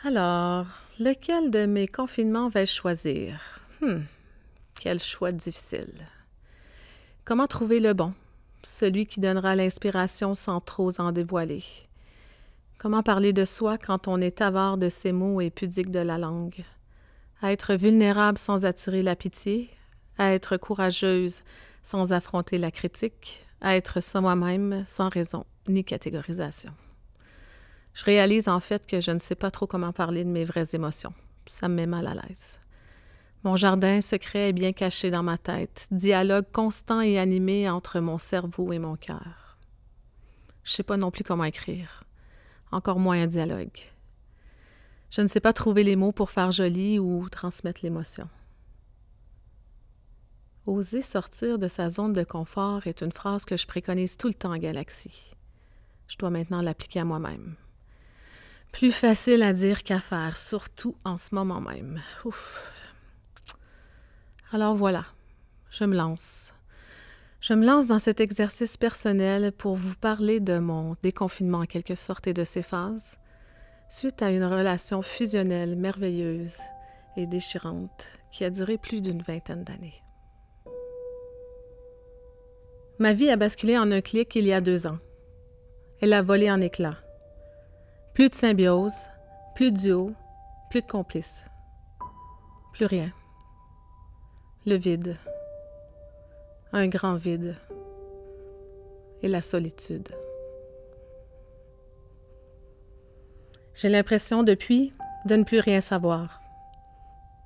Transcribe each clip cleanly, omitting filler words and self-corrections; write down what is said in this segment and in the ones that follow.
Alors, lequel de mes confinements vais-je choisir? Quel choix difficile. Comment trouver le bon, celui qui donnera l'inspiration sans trop en dévoiler? Comment parler de soi quand on est avare de ses mots et pudique de la langue? À être vulnérable sans attirer la pitié, à être courageuse sans affronter la critique, à être moi-même sans raison ni catégorisation. Je réalise en fait que je ne sais pas trop comment parler de mes vraies émotions. Ça me met mal à l'aise. Mon jardin secret est bien caché dans ma tête, dialogue constant et animé entre mon cerveau et mon cœur. Je ne sais pas non plus comment écrire, encore moins un dialogue. Je ne sais pas trouver les mots pour faire joli ou transmettre l'émotion. Oser sortir de sa zone de confort est une phrase que je préconise tout le temps en Galaxie. Je dois maintenant l'appliquer à moi-même. Plus facile à dire qu'à faire, surtout en ce moment même. Ouf. Alors voilà, je me lance. Je me lance dans cet exercice personnel pour vous parler de mon déconfinement en quelque sorte et de ses phases, suite à une relation fusionnelle merveilleuse et déchirante qui a duré plus d'une 20aine d'années. Ma vie a basculé en un clic il y a 2 ans. Elle a volé en éclats. Plus de symbiose, plus de duo, plus de complices. Plus rien. Le vide. Un grand vide. Et la solitude. J'ai l'impression depuis de ne plus rien savoir.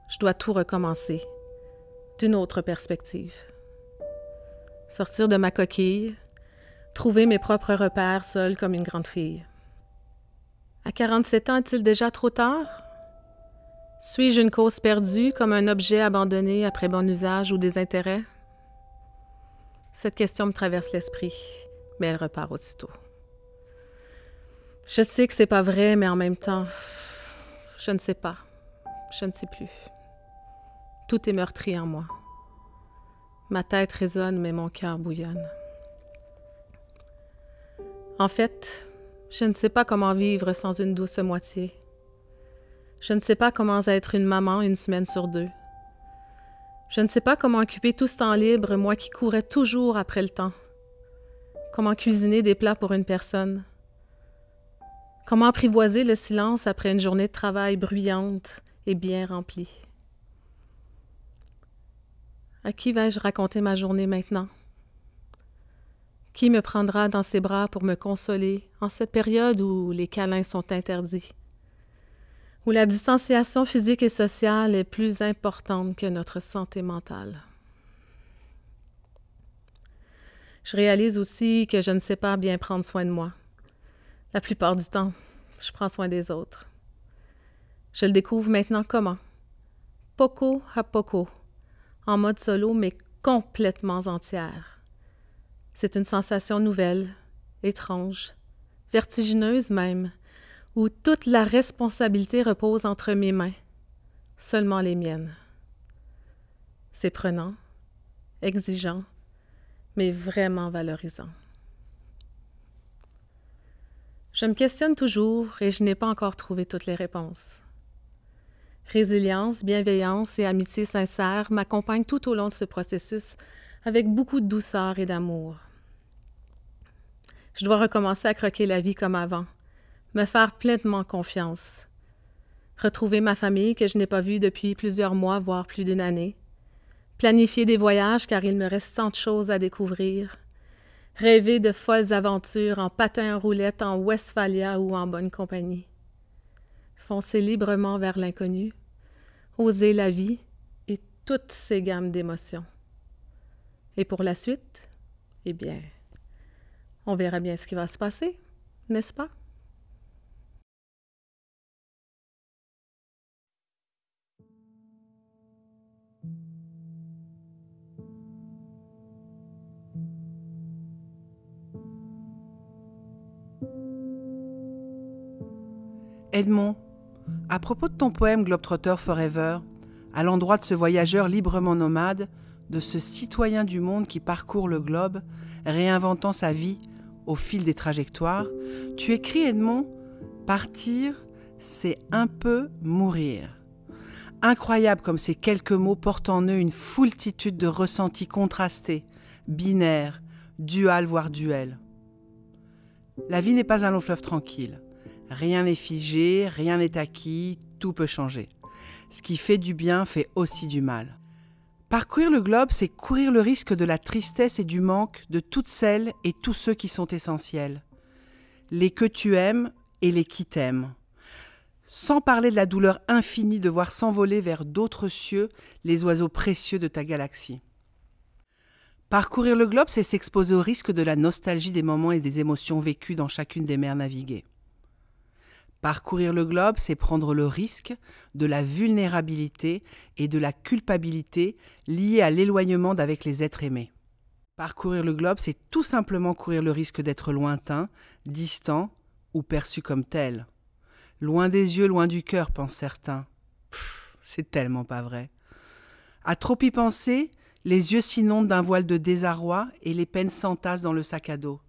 Je dois tout recommencer, d'une autre perspective. Sortir de ma coquille, trouver mes propres repères seule comme une grande fille. À 47 ans, est-il déjà trop tard? Suis-je une cause perdue comme un objet abandonné après bon usage ou désintérêt? Cette question me traverse l'esprit, mais elle repart aussitôt. Je sais que c'est pas vrai, mais en même temps, je ne sais pas. Je ne sais plus. Tout est meurtri en moi. Ma tête résonne, mais mon cœur bouillonne. En fait, je ne sais pas comment vivre sans une douce moitié. Je ne sais pas comment être une maman 1 semaine sur 2. Je ne sais pas comment occuper tout ce temps libre, moi qui courais toujours après le temps. Comment cuisiner des plats pour une personne. Comment apprivoiser le silence après une journée de travail bruyante et bien remplie. À qui vais-je raconter ma journée maintenant? Qui me prendra dans ses bras pour me consoler en cette période où les câlins sont interdits, où la distanciation physique et sociale est plus importante que notre santé mentale? Je réalise aussi que je ne sais pas bien prendre soin de moi. La plupart du temps, je prends soin des autres. Je le découvre maintenant comment? Poco à poco, en mode solo, mais complètement entière. C'est une sensation nouvelle, étrange, vertigineuse même, où toute la responsabilité repose entre mes mains, seulement les miennes. C'est prenant, exigeant, mais vraiment valorisant. Je me questionne toujours et je n'ai pas encore trouvé toutes les réponses. Résilience, bienveillance et amitié sincère m'accompagnent tout au long de ce processus avec beaucoup de douceur et d'amour. Je dois recommencer à croquer la vie comme avant, me faire pleinement confiance, retrouver ma famille que je n'ai pas vue depuis plusieurs mois, voire plus d'1 année, planifier des voyages car il me reste tant de choses à découvrir, rêver de folles aventures en patin à roulettes, en Westphalia ou en bonne compagnie, foncer librement vers l'inconnu, oser la vie et toutes ses gammes d'émotions. Et pour la suite, eh bien, on verra bien ce qui va se passer, n'est-ce pas? Edmond, à propos de ton poème Globetrotter Forever, à l'endroit de ce voyageur librement nomade, de ce citoyen du monde qui parcourt le globe, réinventant sa vie au fil des trajectoires, tu écris, Edmond, « Partir, c'est un peu mourir. Incroyable comme ces quelques mots portent en eux une foultitude de ressentis contrastés, binaires, duals voire duels. La vie n'est pas un long fleuve tranquille. Rien n'est figé, rien n'est acquis, tout peut changer. Ce qui fait du bien fait aussi du mal. Parcourir le globe, c'est courir le risque de la tristesse et du manque de toutes celles et tous ceux qui sont essentiels. Les que tu aimes et les qui t'aiment. Sans parler de la douleur infinie de voir s'envoler vers d'autres cieux les oiseaux précieux de ta galaxie. Parcourir le globe, c'est s'exposer au risque de la nostalgie des moments et des émotions vécues dans chacune des mers naviguées. Parcourir le globe, c'est prendre le risque de la vulnérabilité et de la culpabilité liées à l'éloignement d'avec les êtres aimés. Parcourir le globe, c'est tout simplement courir le risque d'être lointain, distant ou perçu comme tel. Loin des yeux, loin du cœur, pensent certains. C'est tellement pas vrai. À trop y penser, les yeux s'inondent d'un voile de désarroi et les peines s'entassent dans le sac à dos.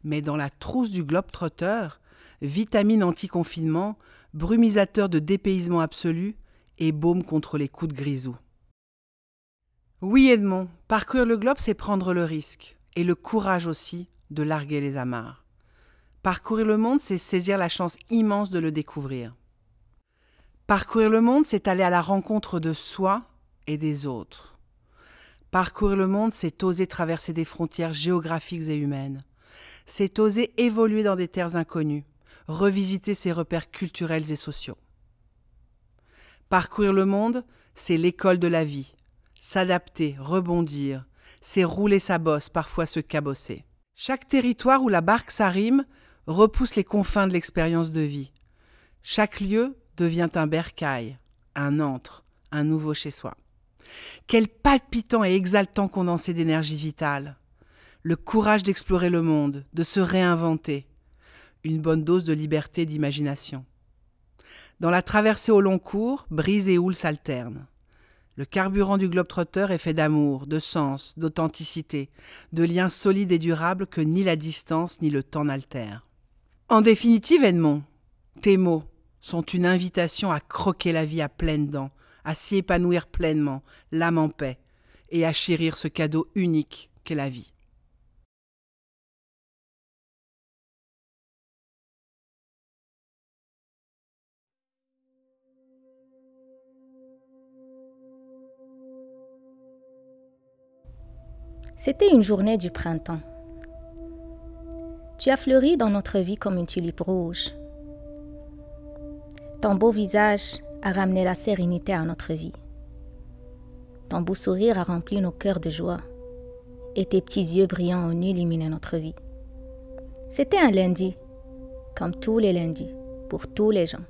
Mais dans la trousse du globe-trotteur, vitamine anti-confinement, brumisateur de dépaysement absolu et baume contre les coups de grisou. Oui Edmond, parcourir le globe, c'est prendre le risque, et le courage aussi, de larguer les amarres. Parcourir le monde, c'est saisir la chance immense de le découvrir. Parcourir le monde, c'est aller à la rencontre de soi et des autres. Parcourir le monde, c'est oser traverser des frontières géographiques et humaines. C'est oser évoluer dans des terres inconnues, revisiter ses repères culturels et sociaux. Parcourir le monde, c'est l'école de la vie. S'adapter, rebondir, c'est rouler sa bosse, parfois se cabosser. Chaque territoire où la barque s'arrime repousse les confins de l'expérience de vie. Chaque lieu devient un bercail, un antre, un nouveau chez-soi. Quel palpitant et exaltant condensé d'énergie vitale. Le courage d'explorer le monde, de se réinventer. Une bonne dose de liberté et d'imagination. Dans la traversée au long cours, brise et houle s'alternent. Le carburant du globe-trotteur est fait d'amour, de sens, d'authenticité, de liens solides et durables que ni la distance ni le temps n'altèrent. En définitive, Edmond, tes mots sont une invitation à croquer la vie à pleines dents, à s'y épanouir pleinement, l'âme en paix, et à chérir ce cadeau unique qu'est la vie. C'était une journée du printemps. Tu as fleuri dans notre vie comme une tulipe rouge. Ton beau visage a ramené la sérénité à notre vie. Ton beau sourire a rempli nos cœurs de joie et tes petits yeux brillants ont illuminé notre vie. C'était un lundi, comme tous les lundis, pour tous les gens,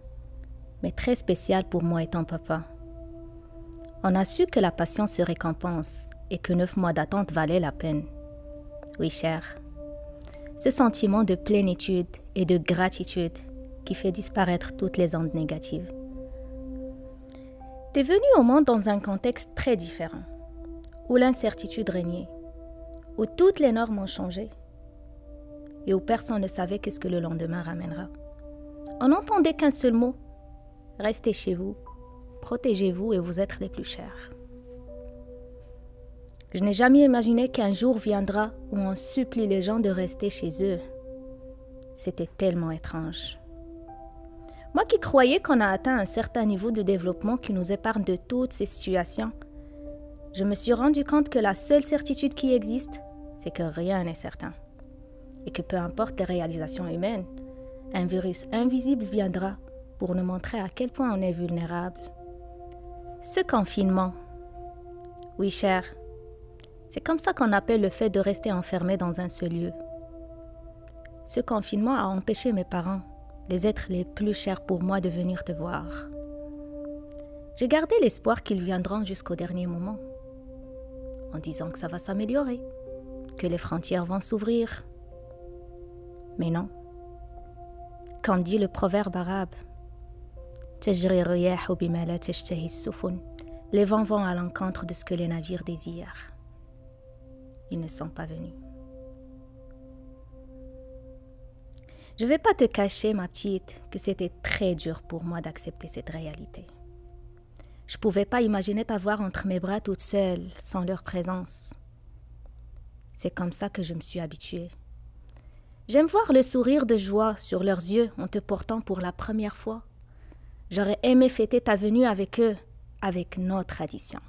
mais très spécial pour moi et ton papa. On a su que la patience se récompense et que 9 mois d'attente valaient la peine. Oui, cher. Ce sentiment de plénitude et de gratitude qui fait disparaître toutes les ondes négatives. T'es venu au monde dans un contexte très différent, où l'incertitude régnait, où toutes les normes ont changé et où personne ne savait qu'est-ce que le lendemain ramènera. On n'entendait qu'un seul mot, restez chez vous, protégez-vous et vous êtes les plus chers. Je n'ai jamais imaginé qu'un jour viendra où on supplie les gens de rester chez eux. C'était tellement étrange. Moi qui croyais qu'on a atteint un certain niveau de développement qui nous épargne de toutes ces situations, je me suis rendu compte que la seule certitude qui existe, c'est que rien n'est certain. Et que peu importe les réalisations humaines, un virus invisible viendra pour nous montrer à quel point on est vulnérable. Ce confinement, oui cher, c'est comme ça qu'on appelle le fait de rester enfermé dans un seul lieu. Ce confinement a empêché mes parents, les êtres les plus chers pour moi, de venir te voir. J'ai gardé l'espoir qu'ils viendront jusqu'au dernier moment, en disant que ça va s'améliorer, que les frontières vont s'ouvrir. Mais non. Comme dit le proverbe arabe, les vents vont à l'encontre de ce que les navires désirent. Ils ne sont pas venus. Je ne vais pas te cacher, ma petite, que c'était très dur pour moi d'accepter cette réalité. Je ne pouvais pas imaginer t'avoir entre mes bras toute seule, sans leur présence. C'est comme ça que je me suis habituée. J'aime voir le sourire de joie sur leurs yeux en te portant pour la première fois. J'aurais aimé fêter ta venue avec eux, avec nos traditions.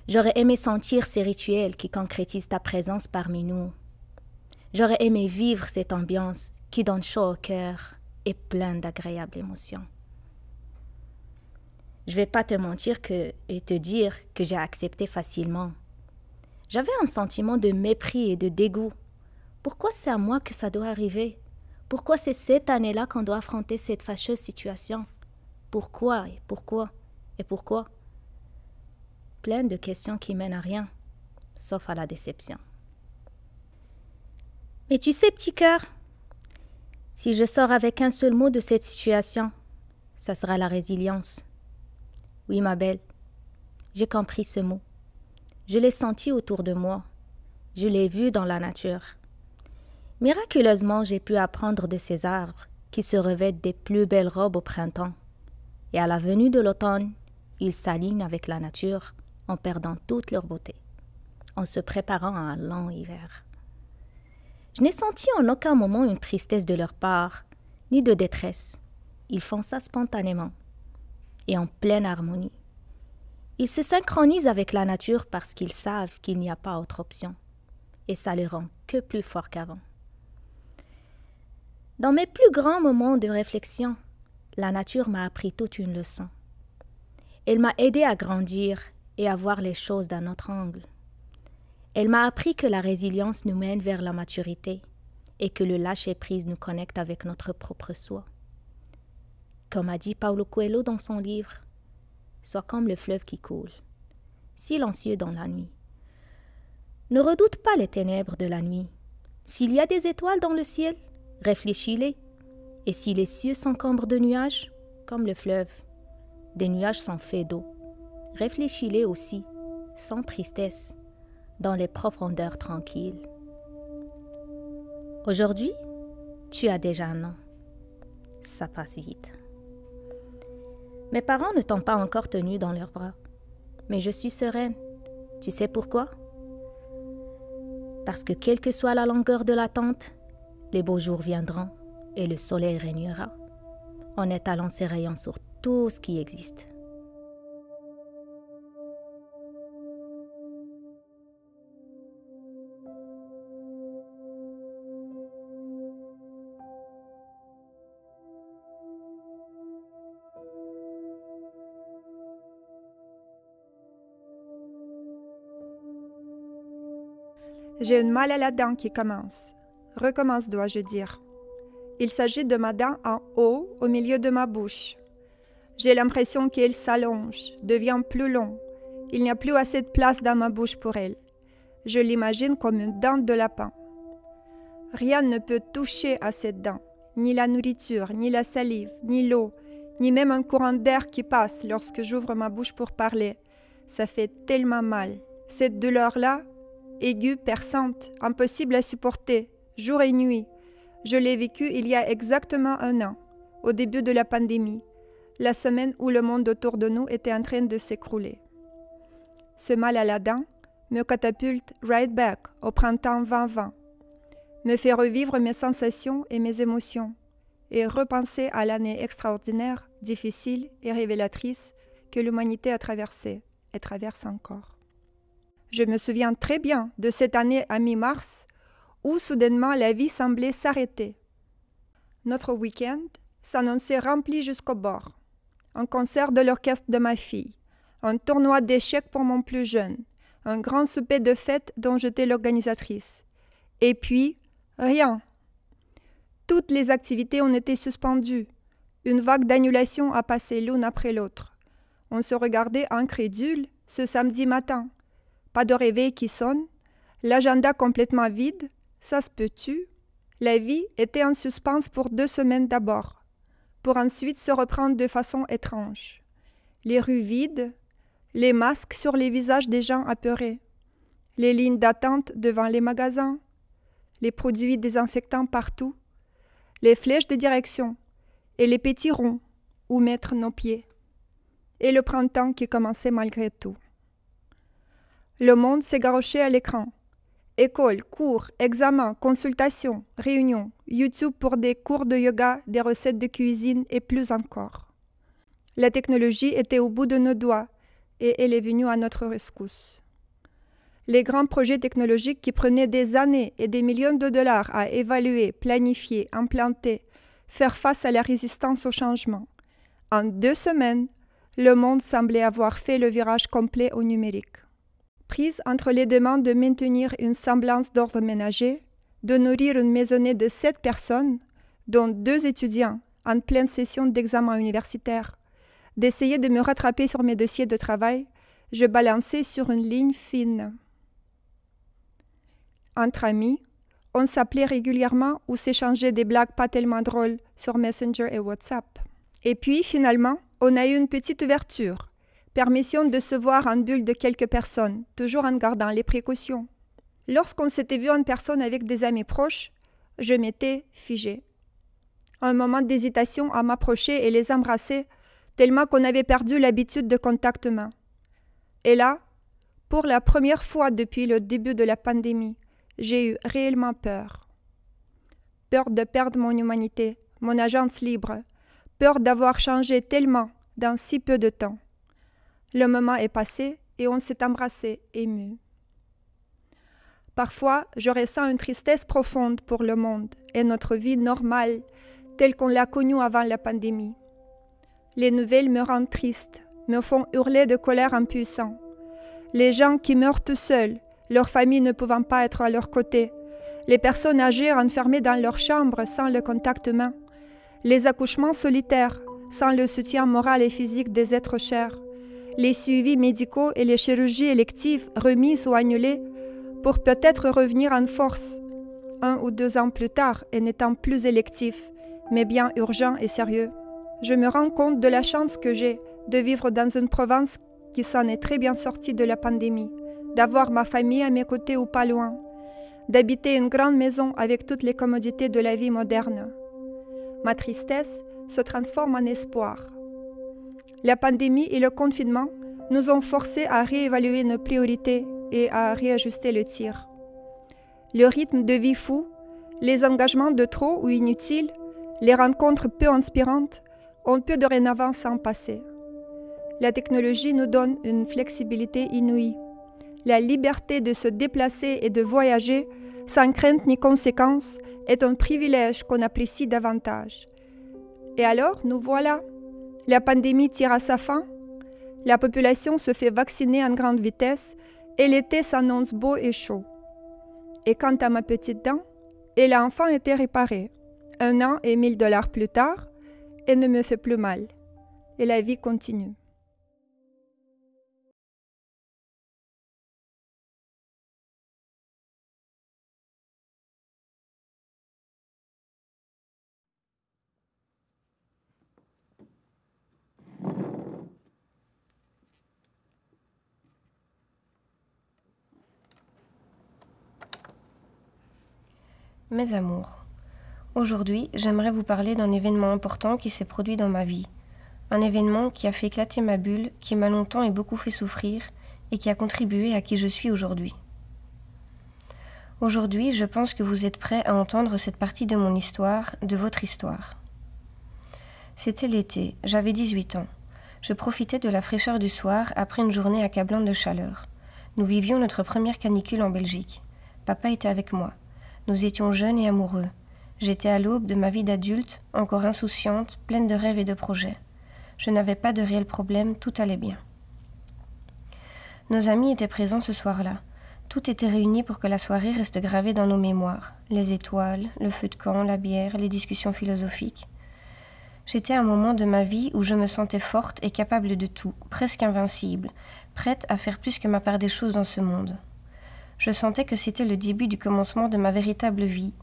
J'aurais aimé sentir ces rituels qui concrétisent ta présence parmi nous. J'aurais aimé vivre cette ambiance qui donne chaud au cœur et plein d'agréables émotions. Je ne vais pas te mentir et te dire que j'ai accepté facilement. J'avais un sentiment de mépris et de dégoût. Pourquoi c'est à moi que ça doit arriver? Pourquoi c'est cette année-là qu'on doit affronter cette fâcheuse situation? Pourquoi et pourquoi et pourquoi? Plein de questions qui mènent à rien, sauf à la déception. Mais tu sais, petit cœur, si je sors avec un seul mot de cette situation, ça sera la résilience. Oui, ma belle, j'ai compris ce mot. Je l'ai senti autour de moi. Je l'ai vu dans la nature. Miraculeusement, j'ai pu apprendre de ces arbres qui se revêtent des plus belles robes au printemps. Et à la venue de l'automne, ils s'alignent avec la nature en perdant toute leur beauté, en se préparant à un long hiver. Je n'ai senti en aucun moment une tristesse de leur part, ni de détresse. Ils font ça spontanément et en pleine harmonie. Ils se synchronisent avec la nature parce qu'ils savent qu'il n'y a pas autre option. Et ça les rend que plus forts qu'avant. Dans mes plus grands moments de réflexion, la nature m'a appris toute une leçon. Elle m'a aidé à grandir et à voir les choses d'un autre angle. Elle m'a appris que la résilience nous mène vers la maturité et que le lâcher-prise nous connecte avec notre propre soi. Comme a dit Paulo Coelho dans son livre, « Sois comme le fleuve qui coule, silencieux dans la nuit. Ne redoute pas les ténèbres de la nuit. S'il y a des étoiles dans le ciel, réfléchis-les. Et si les cieux s'encombrent de nuages, comme le fleuve, des nuages sont faits d'eau, réfléchis-les aussi, sans tristesse, dans les profondeurs tranquilles. Aujourd'hui, tu as déjà un nom. Ça passe vite. Mes parents ne t'ont pas encore tenu dans leurs bras, mais je suis sereine. Tu sais pourquoi? Parce que quelle que soit la longueur de l'attente, les beaux jours viendront et le soleil régnera, en étalant ses rayons sur tout ce qui existe. J'ai une mal à la dent qui commence. Recommence, dois-je dire. Il s'agit de ma dent en haut, au milieu de ma bouche. J'ai l'impression qu'elle s'allonge, devient plus long. Il n'y a plus assez de place dans ma bouche pour elle. Je l'imagine comme une dent de lapin. Rien ne peut toucher à cette dent, ni la nourriture, ni la salive, ni l'eau, ni même un courant d'air qui passe lorsque j'ouvre ma bouche pour parler. Ça fait tellement mal. Cette douleur-là, aiguë, perçante, impossible à supporter, jour et nuit. Je l'ai vécue il y a exactement 1 an, au début de la pandémie, la semaine où le monde autour de nous était en train de s'écrouler. Ce mal à la dent me catapulte right back au printemps 2020, me fait revivre mes sensations et mes émotions, et repenser à l'année extraordinaire, difficile et révélatrice que l'humanité a traversée et traverse encore. Je me souviens très bien de cette année à mi-mars où soudainement la vie semblait s'arrêter. Notre week-end s'annonçait rempli jusqu'au bord. Un concert de l'orchestre de ma fille, un tournoi d'échecs pour mon plus jeune, un grand souper de fête dont j'étais l'organisatrice. Et puis, rien. Toutes les activités ont été suspendues. Une vague d'annulations a passé l'une après l'autre. On se regardait incrédule ce samedi matin. Pas de réveil qui sonne, l'agenda complètement vide, ça se peut-tu? La vie était en suspens pour 2 semaines d'abord, pour ensuite se reprendre de façon étrange. Les rues vides, les masques sur les visages des gens apeurés, les lignes d'attente devant les magasins, les produits désinfectants partout, les flèches de direction et les petits ronds où mettre nos pieds. Et le printemps qui commençait malgré tout. Le monde s'égarochait à l'écran. École, cours, examens, consultations, réunions, YouTube pour des cours de yoga, des recettes de cuisine et plus encore. La technologie était au bout de nos doigts et elle est venue à notre rescousse. Les grands projets technologiques qui prenaient des années et des millions de dollars à évaluer, planifier, implanter, faire face à la résistance au changement. En 2 semaines, le monde semblait avoir fait le virage complet au numérique. Prise entre les demandes de maintenir une semblance d'ordre ménager, de nourrir une maisonnée de 7 personnes, dont 2 étudiants en pleine session d'examen universitaire, d'essayer de me rattraper sur mes dossiers de travail, je balançais sur une ligne fine. Entre amis, on s'appelait régulièrement ou s'échangeait des blagues pas tellement drôles sur Messenger et WhatsApp. Et puis, finalement, on a eu une petite ouverture. Permission de se voir en bulle de quelques personnes, toujours en gardant les précautions. Lorsqu'on s'était vu en personne avec des amis proches, je m'étais figée. Un moment d'hésitation à m'approcher et les embrasser, tellement qu'on avait perdu l'habitude de contact humain. Et là, pour la première fois depuis le début de la pandémie, j'ai eu réellement peur. Peur de perdre mon humanité, mon agence libre, peur d'avoir changé tellement dans si peu de temps. Le moment est passé et on s'est embrassé, ému. Parfois, je ressens une tristesse profonde pour le monde et notre vie normale, telle qu'on l'a connue avant la pandémie. Les nouvelles me rendent triste, me font hurler de colère impuissant. Les gens qui meurent tout seuls, leurs familles ne pouvant pas être à leur côté, les personnes âgées enfermées dans leur chambre sans le contact humain, les accouchements solitaires sans le soutien moral et physique des êtres chers, les suivis médicaux et les chirurgies électives remises ou annulées pour peut-être revenir en force, 1 ou 2 ans plus tard et n'étant plus électifs, mais bien urgents et sérieux. Je me rends compte de la chance que j'ai de vivre dans une province qui s'en est très bien sortie de la pandémie, d'avoir ma famille à mes côtés ou pas loin, d'habiter une grande maison avec toutes les commodités de la vie moderne. Ma tristesse se transforme en espoir. La pandémie et le confinement nous ont forcés à réévaluer nos priorités et à réajuster le tir. Le rythme de vie fou, les engagements de trop ou inutiles, les rencontres peu inspirantes, on peut dorénavant s'en passer. La technologie nous donne une flexibilité inouïe. La liberté de se déplacer et de voyager sans crainte ni conséquence est un privilège qu'on apprécie davantage. Et alors, nous voilà. La pandémie tire à sa fin, la population se fait vacciner en grande vitesse et l'été s'annonce beau et chaud. Et quant à ma petite dent, elle a enfin été réparée. 1 an et 1 000 $ plus tard, elle ne me fait plus mal. Et la vie continue. Mes amours, aujourd'hui, j'aimerais vous parler d'un événement important qui s'est produit dans ma vie. Un événement qui a fait éclater ma bulle, qui m'a longtemps et beaucoup fait souffrir, et qui a contribué à qui je suis aujourd'hui. Aujourd'hui, je pense que vous êtes prêts à entendre cette partie de mon histoire, de votre histoire. C'était l'été, j'avais 18 ans. Je profitais de la fraîcheur du soir après une journée accablante de chaleur. Nous vivions notre première canicule en Belgique. Papa était avec moi. Nous étions jeunes et amoureux. J'étais à l'aube de ma vie d'adulte, encore insouciante, pleine de rêves et de projets. Je n'avais pas de réels problèmes, tout allait bien. Nos amis étaient présents ce soir-là. Tout était réuni pour que la soirée reste gravée dans nos mémoires. Les étoiles, le feu de camp, la bière, les discussions philosophiques. J'étais à un moment de ma vie où je me sentais forte et capable de tout, presque invincible, prête à faire plus que ma part des choses dans ce monde. Je sentais que c'était le début du commencement de ma véritable vie.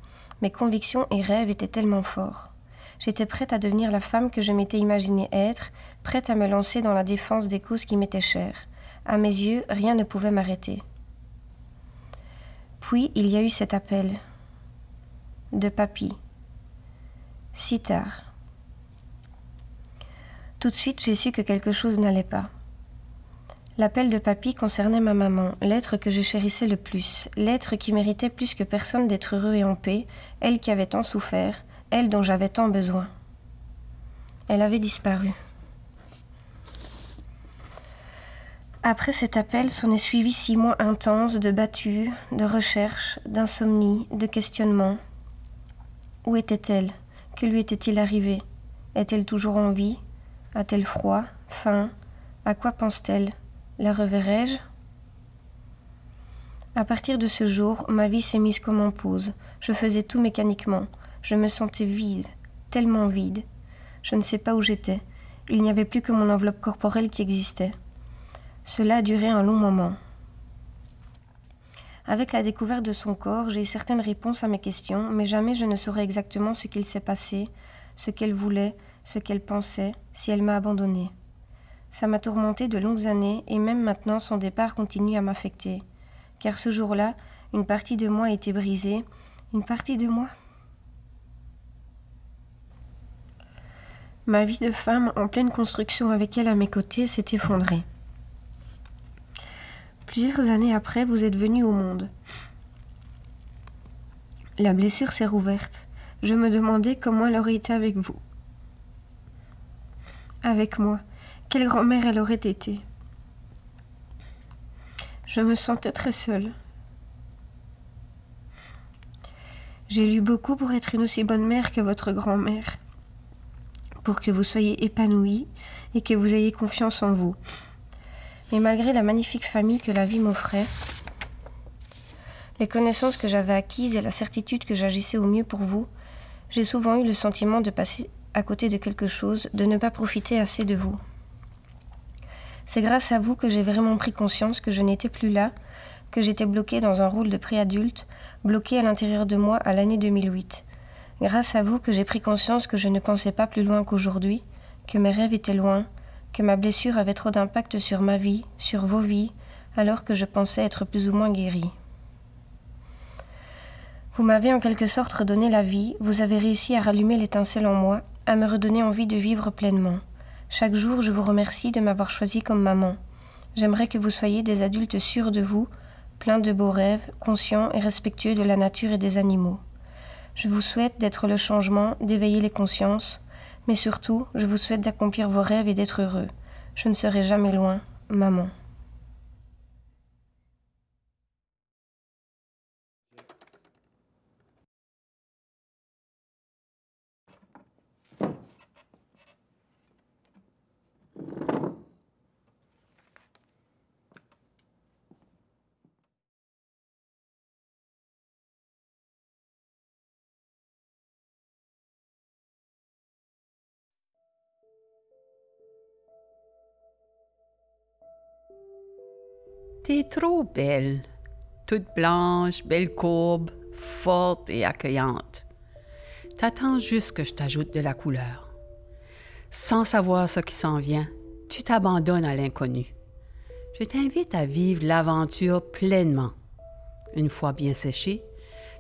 Mes convictions et rêves étaient tellement forts. J'étais prête à devenir la femme que je m'étais imaginée être, prête à me lancer dans la défense des causes qui m'étaient chères. À mes yeux, rien ne pouvait m'arrêter. Puis, il y a eu cet appel. de papy. Si tard. Tout de suite, j'ai su que quelque chose n'allait pas. L'appel de papy concernait ma maman, l'être que je chérissais le plus, l'être qui méritait plus que personne d'être heureux et en paix, elle qui avait tant souffert, elle dont j'avais tant besoin. Elle avait disparu. Après cet appel, s'en est suivi 6 mois intenses de battues, de recherches, d'insomnie, de questionnements. Où était-elle? Que lui était-il arrivé? Est-elle toujours en vie? A-t-elle froid? Faim? À quoi pense-t-elle? La reverrai-je? À partir de ce jour, ma vie s'est mise comme en pause. Je faisais tout mécaniquement. Je me sentais vide, tellement vide. Je ne sais pas où j'étais. Il n'y avait plus que mon enveloppe corporelle qui existait. Cela a duré un long moment. Avec la découverte de son corps, j'ai eu certaines réponses à mes questions, mais jamais je ne saurais exactement ce qu'il s'est passé, ce qu'elle voulait, ce qu'elle pensait, si elle m'a abandonnée. Ça m'a tourmentée de longues années, et même maintenant son départ continue à m'affecter. Car ce jour-là, une partie de moi était brisée, une partie de moi... Ma vie de femme, en pleine construction avec elle à mes côtés, s'est effondrée. Plusieurs années après, vous êtes venu au monde. La blessure s'est rouverte. Je me demandais comment elle aurait été avec vous. Avec moi. Quelle grand-mère elle aurait été. Je me sentais très seule. J'ai lu beaucoup pour être une aussi bonne mère que votre grand-mère, pour que vous soyez épanouie et que vous ayez confiance en vous. Mais malgré la magnifique famille que la vie m'offrait, les connaissances que j'avais acquises et la certitude que j'agissais au mieux pour vous, j'ai souvent eu le sentiment de passer à côté de quelque chose, de ne pas profiter assez de vous. C'est grâce à vous que j'ai vraiment pris conscience que je n'étais plus là, que j'étais bloquée dans un rôle de préadulte, bloquée à l'intérieur de moi à l'année 2008. Grâce à vous que j'ai pris conscience que je ne pensais pas plus loin qu'aujourd'hui, que mes rêves étaient loin, que ma blessure avait trop d'impact sur ma vie, sur vos vies, alors que je pensais être plus ou moins guérie. Vous m'avez en quelque sorte redonné la vie, vous avez réussi à rallumer l'étincelle en moi, à me redonner envie de vivre pleinement. Chaque jour, je vous remercie de m'avoir choisi comme maman. J'aimerais que vous soyez des adultes sûrs de vous, pleins de beaux rêves, conscients et respectueux de la nature et des animaux. Je vous souhaite d'être le changement, d'éveiller les consciences, mais surtout, je vous souhaite d'accomplir vos rêves et d'être heureux. Je ne serai jamais loin, maman. T'es trop belle, toute blanche, belle courbe, forte et accueillante. T'attends juste que je t'ajoute de la couleur. Sans savoir ce qui s'en vient, tu t'abandonnes à l'inconnu. Je t'invite à vivre l'aventure pleinement. Une fois bien séchée,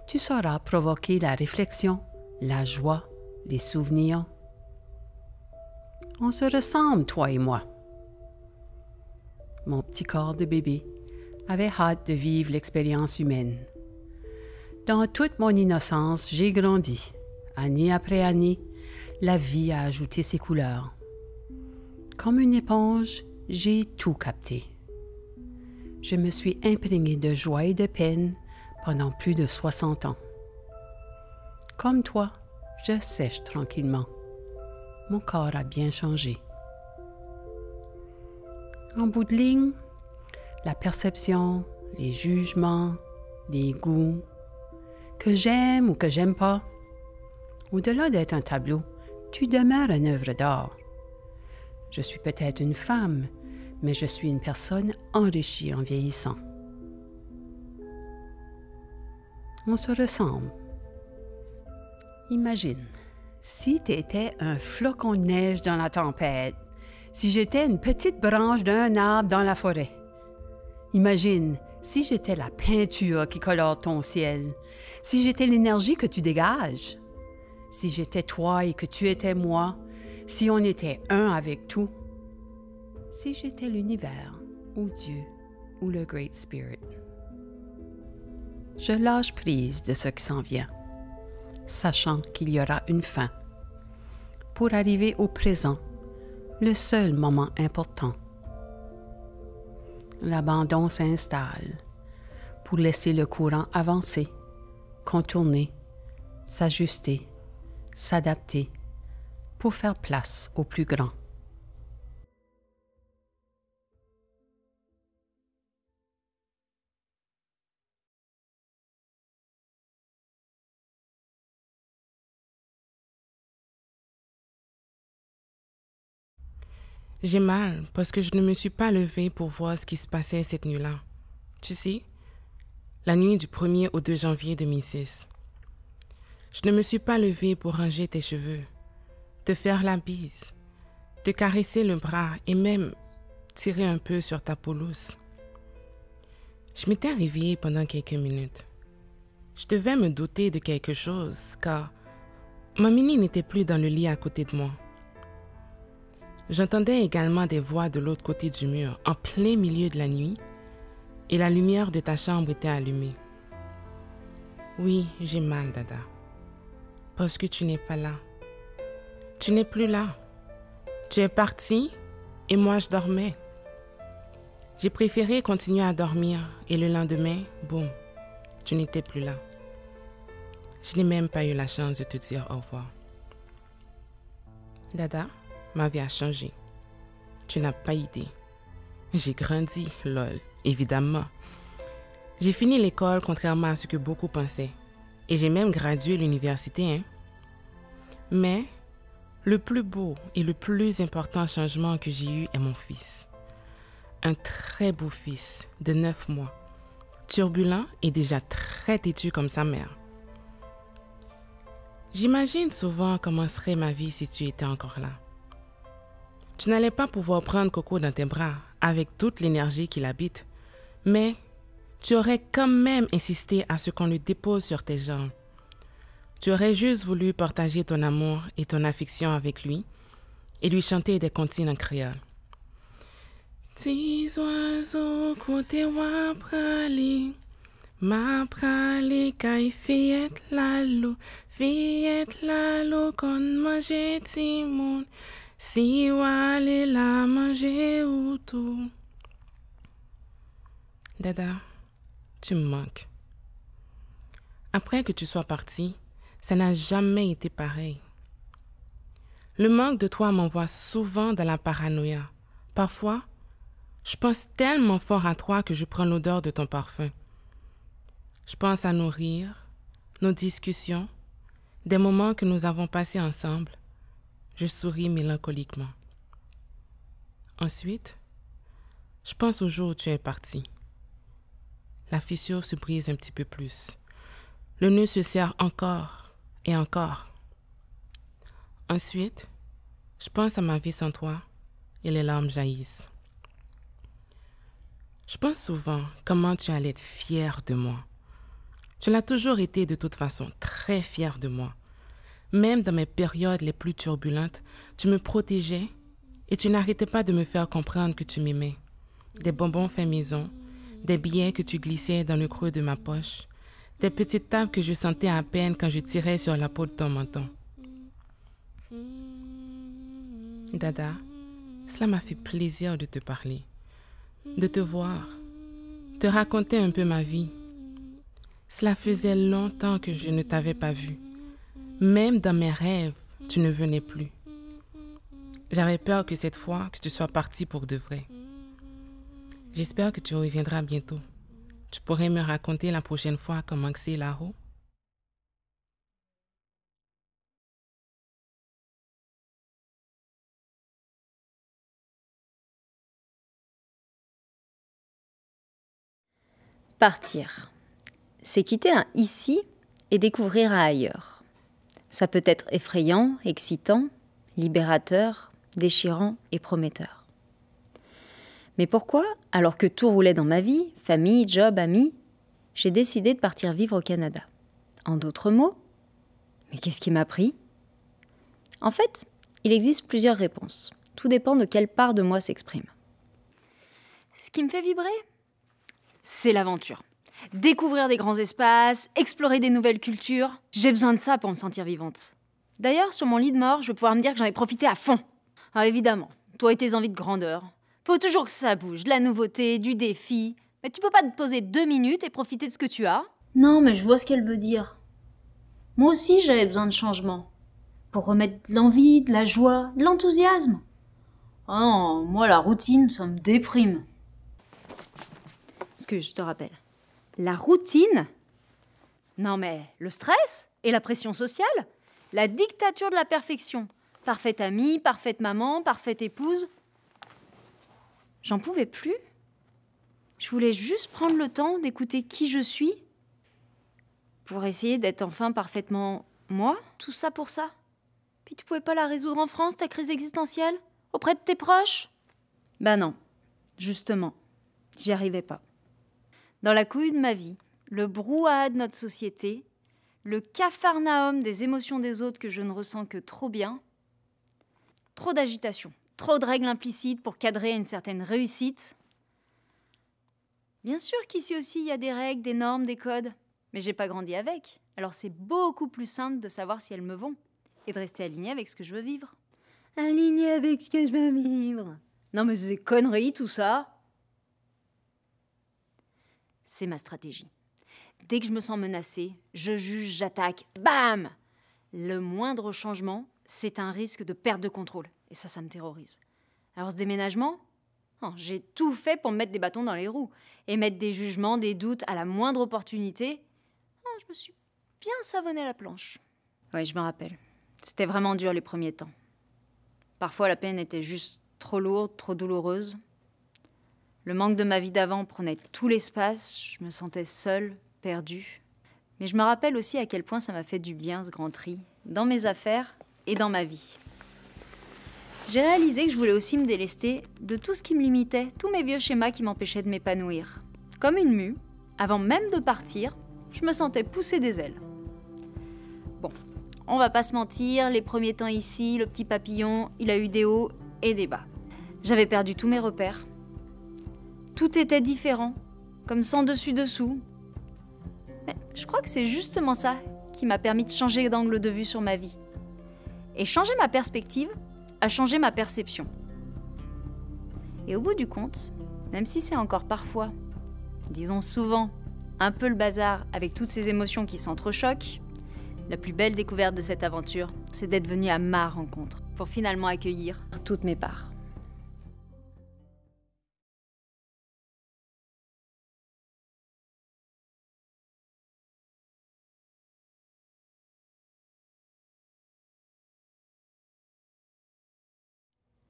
tu sauras provoquer la réflexion, la joie, les souvenirs. On se ressemble, toi et moi. Mon petit corps de bébé avait hâte de vivre l'expérience humaine. Dans toute mon innocence, j'ai grandi. Année après année, la vie a ajouté ses couleurs. Comme une éponge, j'ai tout capté. Je me suis imprégnée de joie et de peine pendant plus de 60 ans. Comme toi, je sèche tranquillement. Mon corps a bien changé. En bout de ligne, la perception, les jugements, les goûts, que j'aime ou que j'aime pas, au-delà d'être un tableau, tu demeures une œuvre d'art. Je suis peut-être une femme, mais je suis une personne enrichie en vieillissant. On se ressemble. Imagine, si tu étais un flocon de neige dans la tempête, si j'étais une petite branche d'un arbre dans la forêt. Imagine Si j'étais la peinture qui colore ton ciel, si j'étais l'énergie que tu dégages, si j'étais toi et que tu étais moi, si on était un avec tout, si j'étais l'univers ou Dieu ou le Great Spirit. Je lâche prise de ce qui s'en vient, sachant qu'il y aura une fin, pour arriver au présent, le seul moment important. L'abandon s'installe pour laisser le courant avancer, contourner, s'ajuster, s'adapter pour faire place au plus grand. J'ai mal parce que je ne me suis pas levée pour voir ce qui se passait cette nuit-là. Tu sais, la nuit du 1er au 2 janvier 2006. Je ne me suis pas levée pour ranger tes cheveux, te faire la bise, te caresser le bras et même tirer un peu sur ta pelouse. Je m'étais réveillée pendant quelques minutes. Je devais me douter de quelque chose car ma Minnie n'était plus dans le lit à côté de moi. J'entendais également des voix de l'autre côté du mur, en plein milieu de la nuit, et la lumière de ta chambre était allumée. Oui, j'ai mal, Dada, parce que tu n'es pas là. Tu n'es plus là. Tu es parti et moi je dormais. J'ai préféré continuer à dormir et le lendemain, boum, tu n'étais plus là. Je n'ai même pas eu la chance de te dire au revoir. Dada, ma vie a changé. Tu n'as pas idée. J'ai grandi, lol, évidemment. J'ai fini l'école contrairement à ce que beaucoup pensaient. Et j'ai même gradué l'université, hein. Mais le plus beau et le plus important changement que j'ai eu est mon fils. Un très beau fils de 9 mois, turbulent et déjà très têtu comme sa mère. J'imagine souvent comment serait ma vie si tu étais encore là. Tu n'allais pas pouvoir prendre Coco dans tes bras avec toute l'énergie qui l'habite, mais tu aurais quand même insisté à ce qu'on le dépose sur tes jambes. Tu aurais juste voulu partager ton amour et ton affection avec lui et lui chanter des comptines en créole. Petits oiseaux côté wa prali, ma prali kay fillette lalo kon mange timon. Si wale la manger ou tout. Dada, tu me manques. Après que tu sois parti, ça n'a jamais été pareil. Le manque de toi m'envoie souvent dans la paranoïa. Parfois, je pense tellement fort à toi que je prends l'odeur de ton parfum. Je pense à nos rires, nos discussions, des moments que nous avons passés ensemble. Je souris mélancoliquement. Ensuite, je pense au jour où tu es parti. La fissure se brise un petit peu plus. Le nœud se serre encore et encore. Ensuite, je pense à ma vie sans toi et les larmes jaillissent. Je pense souvent comment tu allais être fière de moi. Tu l'as toujours été de toute façon, très fière de moi. Même dans mes périodes les plus turbulentes, tu me protégeais et tu n'arrêtais pas de me faire comprendre que tu m'aimais. Des bonbons faits maison, des billets que tu glissais dans le creux de ma poche, des petites tapes que je sentais à peine quand je tirais sur la peau de ton menton. Dada, cela m'a fait plaisir de te parler, de te voir, te raconter un peu ma vie. Cela faisait longtemps que je ne t'avais pas vu. Même dans mes rêves, tu ne venais plus. J'avais peur que cette fois, que tu sois parti pour de vrai. J'espère que tu reviendras bientôt. Tu pourrais me raconter la prochaine fois comment c'est là-haut? Partir. C'est quitter un ici et découvrir un ailleurs. Ça peut être effrayant, excitant, libérateur, déchirant et prometteur. Mais pourquoi, alors que tout roulait dans ma vie, famille, job, amis, j'ai décidé de partir vivre au Canada? En d'autres mots, mais qu'est-ce qui m'a pris? En fait, il existe plusieurs réponses. Tout dépend de quelle part de moi s'exprime. Ce qui me fait vibrer, c'est l'aventure. Découvrir des grands espaces, explorer des nouvelles cultures. J'ai besoin de ça pour me sentir vivante. D'ailleurs, sur mon lit de mort, je vais pouvoir me dire que j'en ai profité à fond. Ah, évidemment, toi et tes envies de grandeur. Faut toujours que ça bouge, de la nouveauté, du défi. Mais tu peux pas te poser 2 minutes et profiter de ce que tu as. Non, mais je vois ce qu'elle veut dire. Moi aussi, j'avais besoin de changement. Pour remettre de l'envie, de la joie, de l'enthousiasme. Oh, moi, la routine, ça me déprime. Ce que je te rappelle. La routine? Non mais, le stress et la pression sociale? La dictature de la perfection. Parfaite amie, parfaite maman, parfaite épouse. J'en pouvais plus. Je voulais juste prendre le temps d'écouter qui je suis pour essayer d'être enfin parfaitement moi. Tout ça pour ça. Puis tu pouvais pas la résoudre en France, ta crise existentielle? Auprès de tes proches? Bah non, justement, j'y arrivais pas. Dans la couille de ma vie, le brouhaha de notre société, le capharnaüm des émotions des autres que je ne ressens que trop bien, trop d'agitation, trop de règles implicites pour cadrer une certaine réussite. Bien sûr qu'ici aussi il y a des règles, des normes, des codes, mais j'ai pas grandi avec, alors c'est beaucoup plus simple de savoir si elles me vont et de rester alignée avec ce que je veux vivre. Alignée avec ce que je veux vivre. Non mais c'est des conneries tout ça. C'est ma stratégie. Dès que je me sens menacée, je juge, j'attaque, bam! Le moindre changement, c'est un risque de perte de contrôle. Et ça me terrorise. Alors ce déménagement, j'ai tout fait pour me mettre des bâtons dans les roues. Et mettre des jugements, des doutes à la moindre opportunité. Je me suis bien savonné la planche. Oui, je me rappelle. C'était vraiment dur les premiers temps. Parfois la peine était juste trop lourde, trop douloureuse. Le manque de ma vie d'avant prenait tout l'espace, je me sentais seule, perdue. Mais je me rappelle aussi à quel point ça m'a fait du bien ce grand tri, dans mes affaires et dans ma vie. J'ai réalisé que je voulais aussi me délester de tout ce qui me limitait, tous mes vieux schémas qui m'empêchaient de m'épanouir. Comme une mue, avant même de partir, je me sentais pousser des ailes. Bon, on va pas se mentir, les premiers temps ici, le petit papillon, il a eu des hauts et des bas. J'avais perdu tous mes repères. Tout était différent, comme sans dessus-dessous. Mais je crois que c'est justement ça qui m'a permis de changer d'angle de vue sur ma vie. Et changer ma perspective a changé ma perception. Et au bout du compte, même si c'est encore parfois, disons souvent, un peu le bazar avec toutes ces émotions qui s'entrechoquent, la plus belle découverte de cette aventure, c'est d'être venue à ma rencontre pour finalement accueillir toutes mes parts.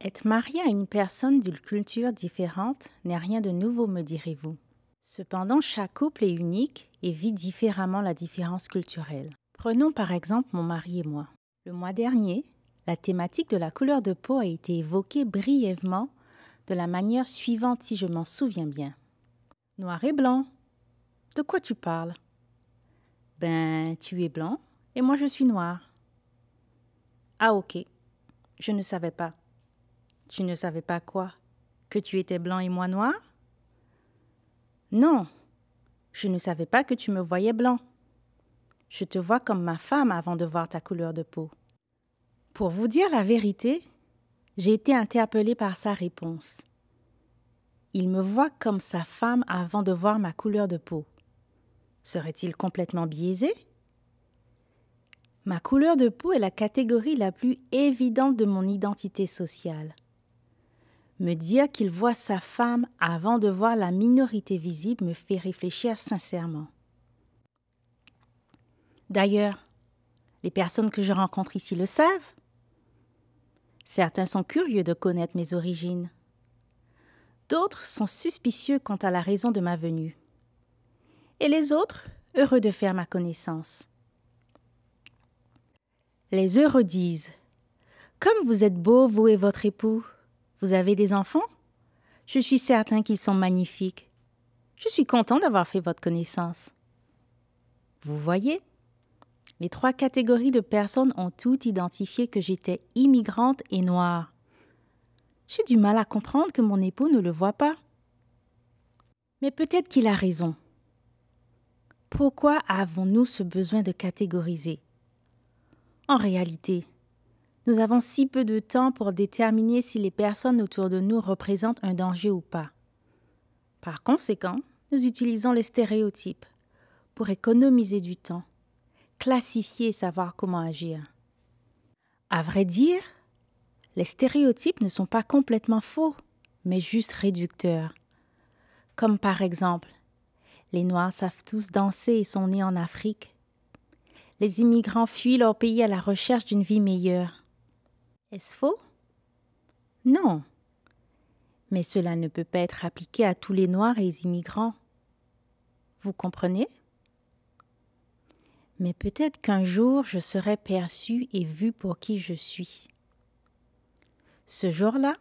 Être marié à une personne d'une culture différente n'est rien de nouveau, me direz-vous. Cependant, chaque couple est unique et vit différemment la différence culturelle. Prenons par exemple mon mari et moi. Le mois dernier, la thématique de la couleur de peau a été évoquée brièvement de la manière suivante si je m'en souviens bien. Noir et blanc. De quoi tu parles? Ben, tu es blanc et moi je suis noir. Ah ok, je ne savais pas. Tu ne savais pas quoi? Que tu étais blanc et moi noir? Non, je ne savais pas que tu me voyais blanc. Je te vois comme ma femme avant de voir ta couleur de peau. Pour vous dire la vérité, j'ai été interpellée par sa réponse. Il me voit comme sa femme avant de voir ma couleur de peau. Serait-il complètement biaisé? Ma couleur de peau est la catégorie la plus évidente de mon identité sociale. Me dire qu'il voit sa femme avant de voir la minorité visible me fait réfléchir sincèrement. D'ailleurs, les personnes que je rencontre ici le savent. Certains sont curieux de connaître mes origines. D'autres sont suspicieux quant à la raison de ma venue. Et les autres, heureux de faire ma connaissance. Les heureux disent « Comme vous êtes beaux, vous et votre époux, vous avez des enfants? Je suis certain qu'ils sont magnifiques. Je suis content d'avoir fait votre connaissance. Vous voyez, les 3 catégories de personnes ont toutes identifié que j'étais immigrante et noire. J'ai du mal à comprendre que mon époux ne le voit pas. Mais peut-être qu'il a raison. Pourquoi avons-nous ce besoin de catégoriser? En réalité, nous avons si peu de temps pour déterminer si les personnes autour de nous représentent un danger ou pas. Par conséquent, nous utilisons les stéréotypes pour économiser du temps, classifier et savoir comment agir. À vrai dire, les stéréotypes ne sont pas complètement faux, mais juste réducteurs. Comme par exemple, les Noirs savent tous danser et sont nés en Afrique. Les immigrants fuient leur pays à la recherche d'une vie meilleure. Est-ce faux? Non. Mais cela ne peut pas être appliqué à tous les Noirs et les immigrants. Vous comprenez? Mais peut-être qu'un jour je serai perçue et vue pour qui je suis. Ce jour-là,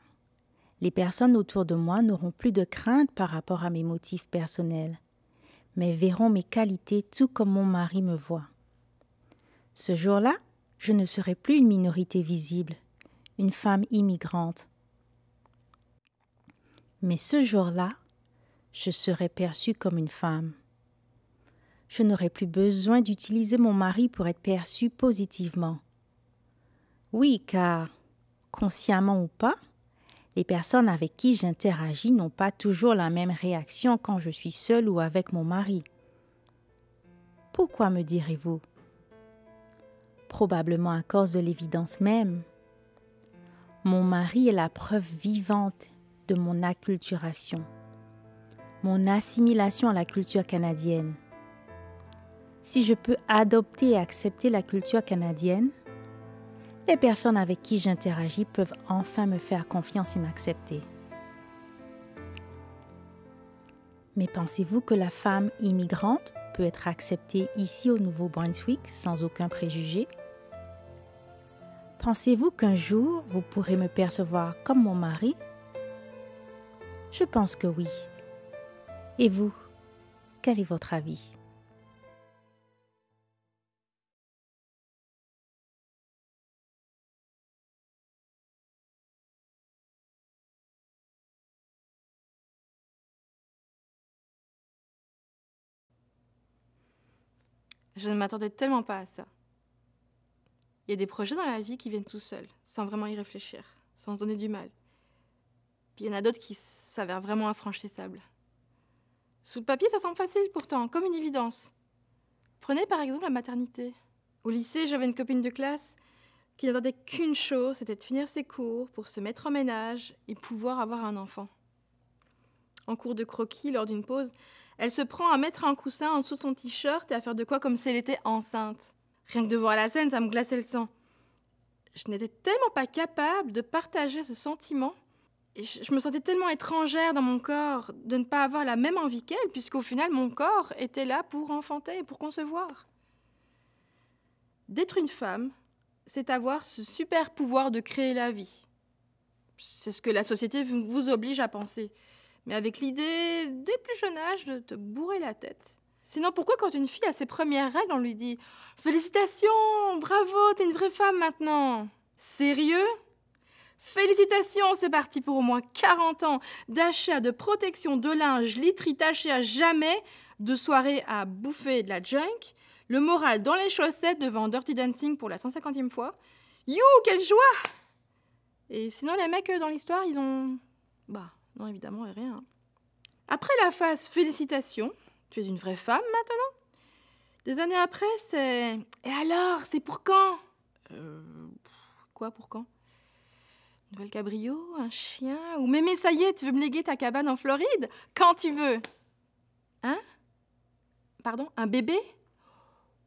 les personnes autour de moi n'auront plus de crainte par rapport à mes motifs personnels, mais verront mes qualités tout comme mon mari me voit. Ce jour-là, je ne serai plus une minorité visible, une femme immigrante. Mais ce jour-là, je serai perçue comme une femme. Je n'aurai plus besoin d'utiliser mon mari pour être perçue positivement. Oui, car, consciemment ou pas, les personnes avec qui j'interagis n'ont pas toujours la même réaction quand je suis seule ou avec mon mari. Pourquoi, me direz-vous? Probablement à cause de l'évidence même. Mon mari est la preuve vivante de mon acculturation, mon assimilation à la culture canadienne. Si je peux adopter et accepter la culture canadienne, les personnes avec qui j'interagis peuvent enfin me faire confiance et m'accepter. Mais pensez-vous que la femme immigrante peut être acceptée ici au Nouveau-Brunswick sans aucun préjugé? Pensez-vous qu'un jour vous pourrez me percevoir comme mon mari? Je pense que oui. Et vous, quel est votre avis? Je ne m'attendais tellement pas à ça. Il y a des projets dans la vie qui viennent tout seuls, sans vraiment y réfléchir, sans se donner du mal. Puis il y en a d'autres qui s'avèrent vraiment infranchissables. Sous le papier, ça semble facile pourtant, comme une évidence. Prenez par exemple la maternité. Au lycée, j'avais une copine de classe qui n'attendait qu'une chose, c'était de finir ses cours pour se mettre au ménage et pouvoir avoir un enfant. En cours de croquis, lors d'une pause, elle se prend à mettre un coussin en dessous de son t-shirt et à faire de quoi comme si elle était enceinte. Rien que de voir la scène, ça me glaçait le sang. Je n'étais tellement pas capable de partager ce sentiment. Et je me sentais tellement étrangère dans mon corps de ne pas avoir la même envie qu'elle, puisqu'au final, mon corps était là pour enfanter et pour concevoir. D'être une femme, c'est avoir ce super pouvoir de créer la vie. C'est ce que la société vous oblige à penser. Mais avec l'idée, dès plus jeune âge, de te bourrer la tête. Sinon, pourquoi quand une fille a ses premières règles, on lui dit « Félicitations, bravo, t'es une vraie femme maintenant !» Sérieux ? Félicitations, c'est parti pour au moins 40 ans d'achat de protection de linge literie taché à jamais, de soirées à bouffer de la junk, le moral dans les chaussettes devant Dirty Dancing pour la 150e fois. You, quelle joie! Et sinon, les mecs dans l'histoire, ils ont... Bah... Non, évidemment, rien. Après la phase félicitations, tu es une vraie femme maintenant. Des années après, c'est... Et alors, c'est pour quand? Quoi, pour quand? Une nouvelle cabrio, un chien? Ou mémé, ça y est, tu veux me léguer ta cabane en Floride? Quand tu veux. Hein? Pardon? Un bébé?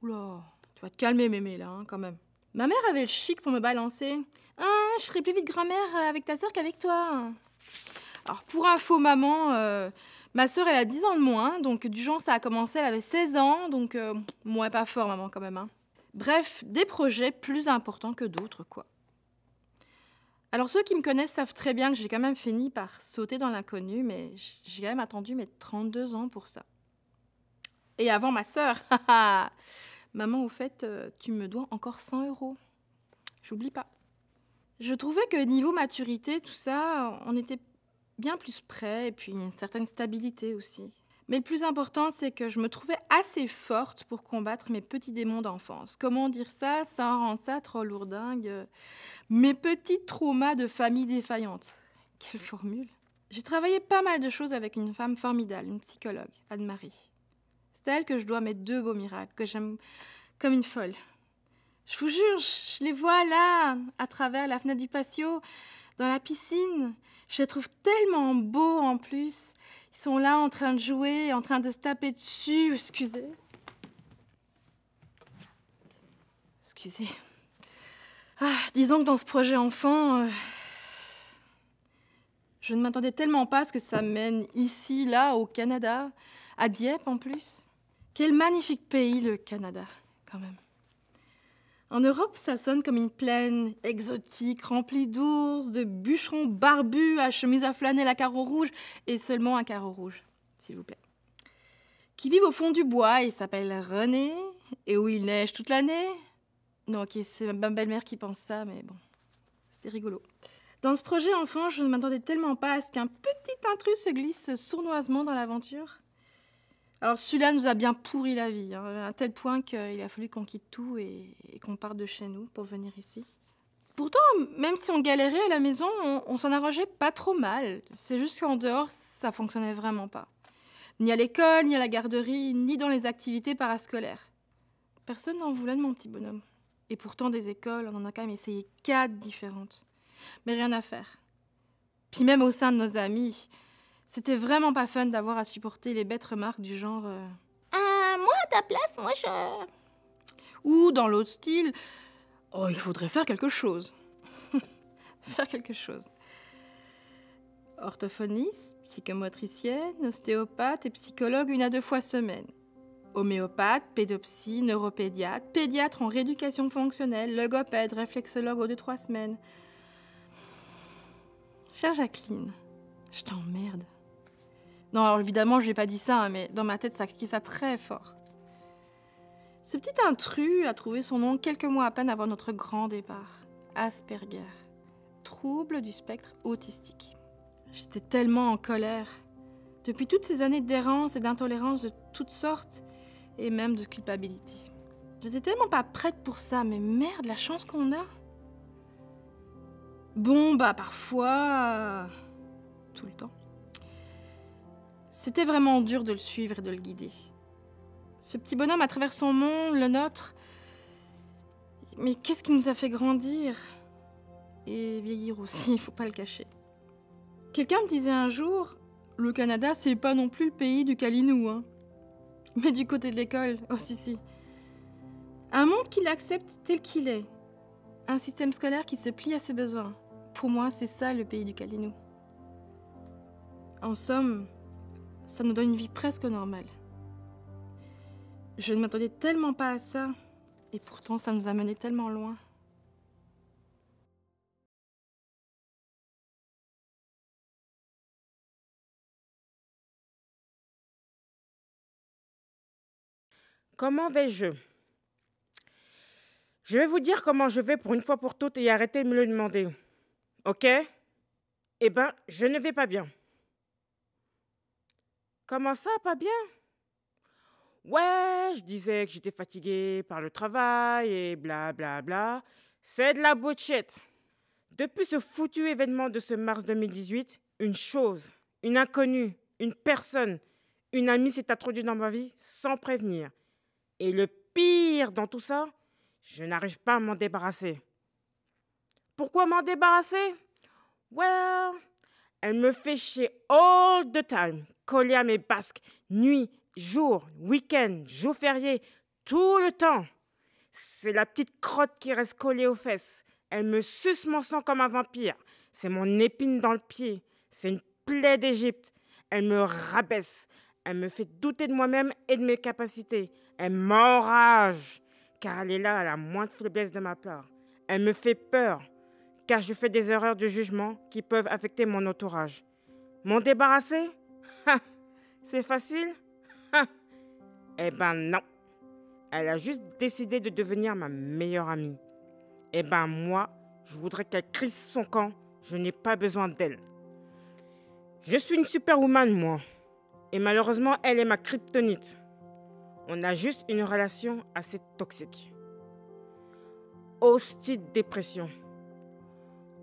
Oula, tu vas te calmer, mémé, là, hein, quand même. Ma mère avait le chic pour me balancer. Ah, je serais plus vite grand-mère avec ta sœur qu'avec toi. Alors, pour info, maman, ma sœur, elle a 10 ans de moins, donc du genre, ça a commencé, elle avait 16 ans, donc moins pas fort, maman, quand même. Hein. Bref, des projets plus importants que d'autres, quoi. Alors ceux qui me connaissent savent très bien que j'ai quand même fini par sauter dans l'inconnu, mais j'ai quand même attendu mes 32 ans pour ça. Et avant ma sœur, maman, au fait, tu me dois encore 100 €. J'oublie pas. Je trouvais que niveau maturité, tout ça, on était bien plus près, et puis une certaine stabilité aussi. Mais le plus important, c'est que je me trouvais assez forte pour combattre mes petits démons d'enfance. Comment dire ça sans rendre ça trop lourdingue? Mes petits traumas de famille défaillante. Quelle formule! J'ai travaillé pas mal de choses avec une femme formidable, une psychologue, Anne-Marie. C'est à elle que je dois mes 2 beaux miracles, que j'aime comme une folle. Je vous jure, je les vois là, à travers la fenêtre du patio, dans la piscine. Je les trouve tellement beaux en plus. Ils sont là en train de jouer, en train de se taper dessus. Excusez. Disons que dans ce projet enfant, je ne m'attendais tellement pas à ce que ça mène ici, là, au Canada, à Dieppe en plus. Quel magnifique pays, le Canada, quand même. En Europe, ça sonne comme une plaine exotique, remplie d'ours, de bûcherons barbus à chemise à flanelle à carreaux rouges, et seulement un carreau rouge, s'il vous plaît. Qui vivent au fond du bois et s'appellent René, et où il neige toute l'année. Non, ok, c'est ma belle-mère qui pense ça, mais bon, c'était rigolo. Dans ce projet enfant, je ne m'attendais tellement pas à ce qu'un petit intrus se glisse sournoisement dans l'aventure. Alors celui-là nous a bien pourri la vie, hein, à tel point qu'il a fallu qu'on quitte tout et qu'on parte de chez nous pour venir ici. Pourtant, même si on galérait à la maison, on s'en arrangeait pas trop mal. C'est juste qu'en dehors, ça fonctionnait vraiment pas. Ni à l'école, ni à la garderie, ni dans les activités parascolaires. Personne n'en voulait de mon petit bonhomme. Et pourtant, des écoles, on en a quand même essayé 4 différentes. Mais rien à faire. Puis même au sein de nos amis, c'était vraiment pas fun d'avoir à supporter les bêtes remarques du genre moi à ta place, moi je... Ou dans l'autre style, oh, il faudrait faire quelque chose. Faire quelque chose. Orthophoniste, psychomotricienne, ostéopathe et psychologue 1 à 2 fois semaine. Homéopathe, pédopsie, neuropédiatre, pédiatre en rééducation fonctionnelle, logopède, réflexologue aux 2-3 semaines. Chère Jacqueline, je t'emmerde. Non, alors évidemment, je n'ai pas dit ça, hein, mais dans ma tête, ça crie ça très fort. Ce petit intrus a trouvé son nom quelques mois à peine avant notre grand départ. Asperger, trouble du spectre autistique. J'étais tellement en colère. Depuis toutes ces années d'errance et d'intolérance de toutes sortes, et même de culpabilité. J'étais tellement pas prête pour ça, mais merde, la chance qu'on a. Bon, bah parfois... tout le temps. C'était vraiment dur de le suivre et de le guider. Ce petit bonhomme à travers son monde, le nôtre... Mais qu'est-ce qui nous a fait grandir? Et vieillir aussi, il faut pas le cacher. Quelqu'un me disait un jour, le Canada, c'est pas non plus le pays du Calinou, hein. Mais du côté de l'école, oh si. Un monde qui l'accepte tel qu'il est. Un système scolaire qui se plie à ses besoins. Pour moi, c'est ça le pays du Calinou. En somme, ça nous donne une vie presque normale. Je ne m'attendais tellement pas à ça, et pourtant ça nous a menés tellement loin. Comment vais-je? Je vais vous dire comment je vais pour une fois pour toutes et arrêter de me le demander. Ok? Eh ben, je ne vais pas bien. Comment ça, pas bien? Ouais, je disais que j'étais fatiguée par le travail et blablabla. C'est de la bullshit. Depuis ce foutu événement de ce mars 2018, une chose, une inconnue, une personne, une amie s'est introduite dans ma vie sans prévenir. Et le pire dans tout ça, je n'arrive pas à m'en débarrasser. Pourquoi m'en débarrasser? Well, elle me fait chier all the time, collée à mes basques, nuit, jour, week-end, jour férié, tout le temps. C'est la petite crotte qui reste collée aux fesses. Elle me suce mon sang comme un vampire. C'est mon épine dans le pied. C'est une plaie d'Égypte. Elle me rabaisse. Elle me fait douter de moi-même et de mes capacités. Elle m'enrage, car elle est là à la moindre faiblesse de ma part. Elle me fait peur, car je fais des erreurs de jugement qui peuvent affecter mon entourage. M'en débarrasser? C'est facile? Eh ben non. Elle a juste décidé de devenir ma meilleure amie. Eh ben moi, je voudrais qu'elle crisse son camp. Je n'ai pas besoin d'elle. Je suis une superwoman, moi. Et malheureusement, elle est ma kryptonite. On a juste une relation assez toxique. Hostile dépression.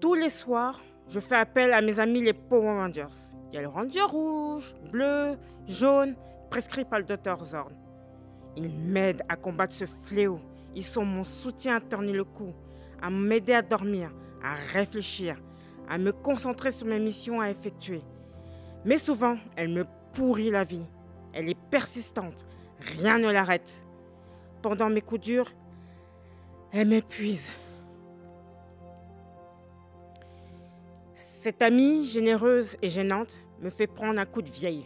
Tous les soirs, je fais appel à mes amis les Power Rangers. Il y a le Ranger rouge, bleu, jaune, prescrit par le Dr Zorn. Ils m'aident à combattre ce fléau. Ils sont mon soutien à tourner le cou, à m'aider à dormir, à réfléchir, à me concentrer sur mes missions à effectuer. Mais souvent, elle me pourrit la vie. Elle est persistante. Rien ne l'arrête. Pendant mes coups durs, elle m'épuise. Cette amie généreuse et gênante me fait prendre un coup de vieille.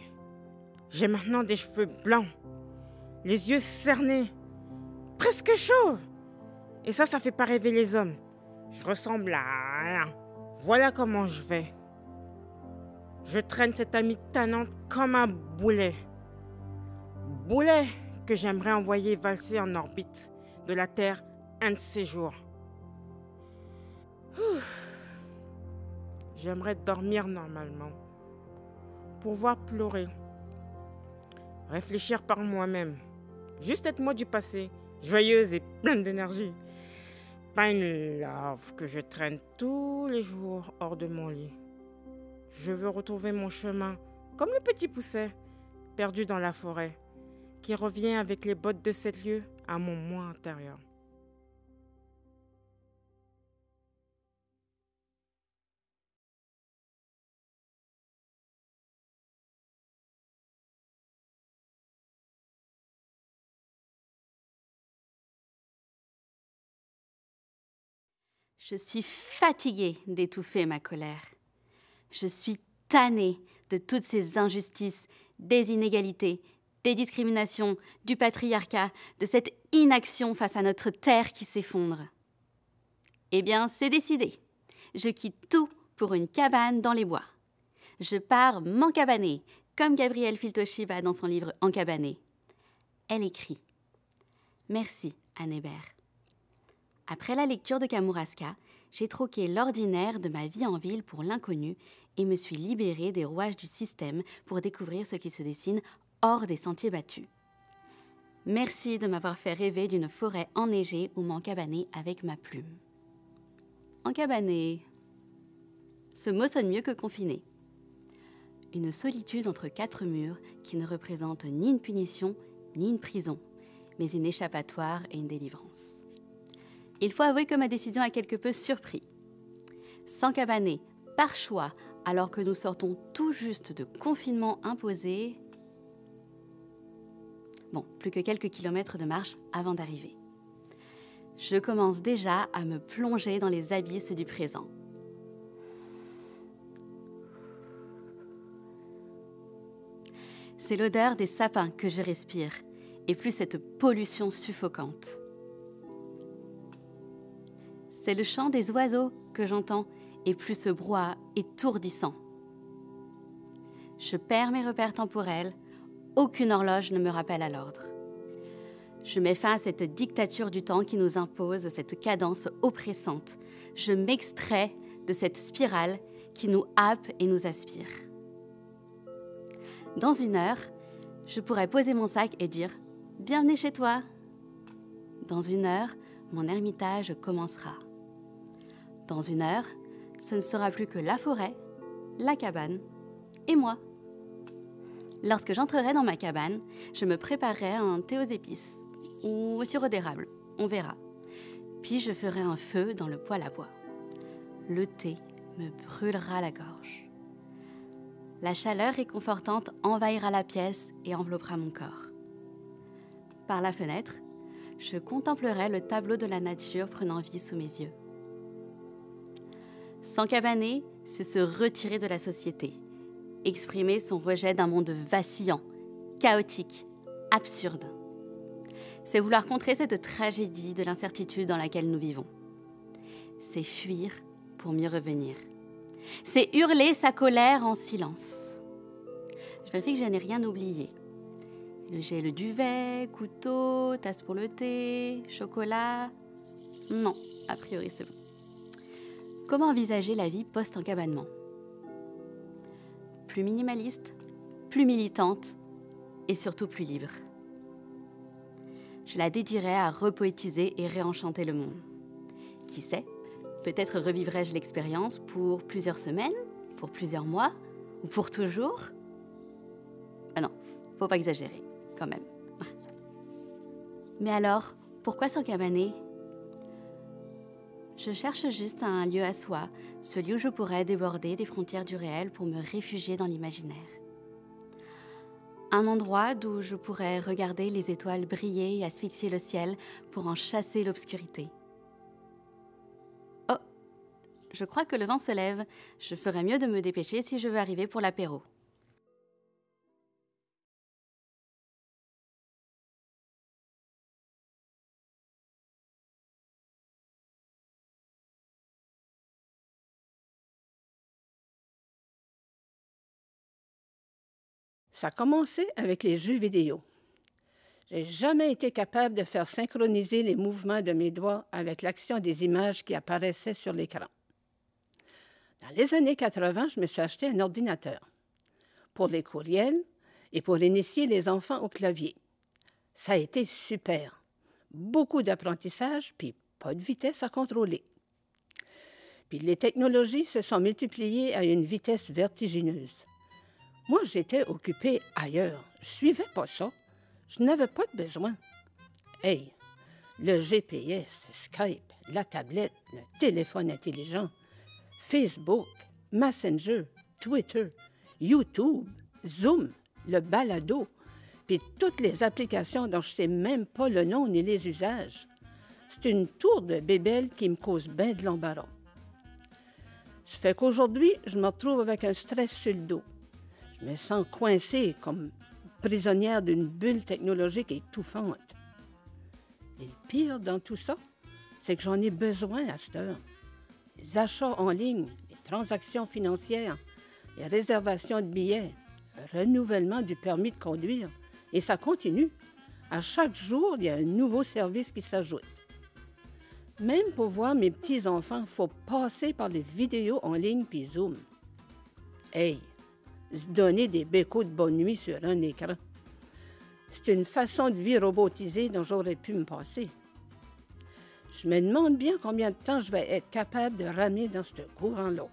J'ai maintenant des cheveux blancs, les yeux cernés, presque chauves. Et ça fait pas rêver les hommes. Je ressemble à rien. Voilà comment je vais. Je traîne cette amie tannante comme un boulet. Boulet que j'aimerais envoyer valser en orbite de la Terre un de ces jours. J'aimerais dormir normalement, pouvoir pleurer, réfléchir par moi-même, juste être moi du passé, joyeuse et pleine d'énergie. Pas une larve que je traîne tous les jours hors de mon lit. Je veux retrouver mon chemin, comme le petit pousset, perdu dans la forêt, qui revient avec les bottes de 7 lieues à mon moi intérieur. Je suis fatiguée d'étouffer ma colère. Je suis tannée de toutes ces injustices, des inégalités, des discriminations, du patriarcat, de cette inaction face à notre terre qui s'effondre. Eh bien, c'est décidé. Je quitte tout pour une cabane dans les bois. Je pars m'encabaner, comme Gabrielle Filtoshiba dans son livre Encabané. Elle écrit « Merci, Anne Hébert. Après la lecture de Kamouraska, j'ai troqué l'ordinaire de ma vie en ville pour l'inconnu et me suis libérée des rouages du système pour découvrir ce qui se dessine hors des sentiers battus. Merci de m'avoir fait rêver d'une forêt enneigée où m'encabaner avec ma plume. Encabaner. Ce mot sonne mieux que confiné. Une solitude entre 4 murs qui ne représente ni une punition ni une prison, mais une échappatoire et une délivrance. Il faut avouer que ma décision a quelque peu surpris. S'encabaner par choix, alors que nous sortons tout juste de confinement imposé. Bon, plus que quelques kilomètres de marche avant d'arriver. Je commence déjà à me plonger dans les abysses du présent. C'est l'odeur des sapins que je respire, et plus cette pollution suffocante. C'est le chant des oiseaux que j'entends, et plus ce brouhaha étourdissant. Je perds mes repères temporels, aucune horloge ne me rappelle à l'ordre. Je mets fin à cette dictature du temps qui nous impose cette cadence oppressante. Je m'extrais de cette spirale qui nous happe et nous aspire. Dans 1 heure, je pourrais poser mon sac et dire « Bienvenue chez toi ». Dans 1 heure, mon ermitage commencera. Dans 1 heure, ce ne sera plus que la forêt, la cabane et moi. Lorsque j'entrerai dans ma cabane, je me préparerai un thé aux épices ou au sirop d'érable, on verra. Puis je ferai un feu dans le poêle à bois. Le thé me brûlera la gorge. La chaleur réconfortante envahira la pièce et enveloppera mon corps. Par la fenêtre, je contemplerai le tableau de la nature prenant vie sous mes yeux. S'encabaner, c'est se retirer de la société, exprimer son rejet d'un monde vacillant, chaotique, absurde. C'est vouloir contrer cette tragédie de l'incertitude dans laquelle nous vivons. C'est fuir pour mieux revenir. C'est hurler sa colère en silence. Je vérifie que je n'ai rien oublié. J'ai le duvet, couteau, tasse pour le thé, chocolat. Non, a priori c'est bon. Comment envisager la vie post-encabanement? Plus minimaliste, plus militante et surtout plus libre. Je la dédierais à repoétiser et réenchanter le monde. Qui sait, peut-être revivrai-je l'expérience pour plusieurs semaines, pour plusieurs mois ou pour toujours. Ah non, faut pas exagérer, quand même. Mais alors, pourquoi s'encabaner? Je cherche juste un lieu à soi, ce lieu où je pourrais déborder des frontières du réel pour me réfugier dans l'imaginaire. Un endroit d'où je pourrais regarder les étoiles briller et asphyxier le ciel pour en chasser l'obscurité. Oh, je crois que le vent se lève. Je ferais mieux de me dépêcher si je veux arriver pour l'apéro. Ça a commencé avec les jeux vidéo. J'ai jamais été capable de faire synchroniser les mouvements de mes doigts avec l'action des images qui apparaissaient sur l'écran. Dans les années 80, je me suis acheté un ordinateur pour les courriels et pour initier les enfants au clavier. Ça a été super. Beaucoup d'apprentissage, puis pas de vitesse à contrôler. Puis les technologies se sont multipliées à une vitesse vertigineuse. Moi, j'étais occupée ailleurs. Je suivais pas ça. Je n'avais pas de besoin. Hey, le GPS, Skype, la tablette, le téléphone intelligent, Facebook, Messenger, Twitter, YouTube, Zoom, le balado, puis toutes les applications dont je ne sais même pas le nom ni les usages. C'est une tour de bébelle qui me cause bien de l'embarras. Ça fait qu'aujourd'hui, je me retrouve avec un stress sur le dos. Je me sens coincée comme prisonnière d'une bulle technologique étouffante. Et le pire dans tout ça, c'est que j'en ai besoin à cette heure. Les achats en ligne, les transactions financières, les réservations de billets, le renouvellement du permis de conduire. Et ça continue. À chaque jour, il y a un nouveau service qui s'ajoute. Même pour voir mes petits-enfants, il faut passer par les vidéos en ligne puis Zoom. Hey! Se donner des bécos de bonne nuit sur un écran. C'est une façon de vie robotisée dont j'aurais pu me passer. Je me demande bien combien de temps je vais être capable de ramer dans ce courant-là.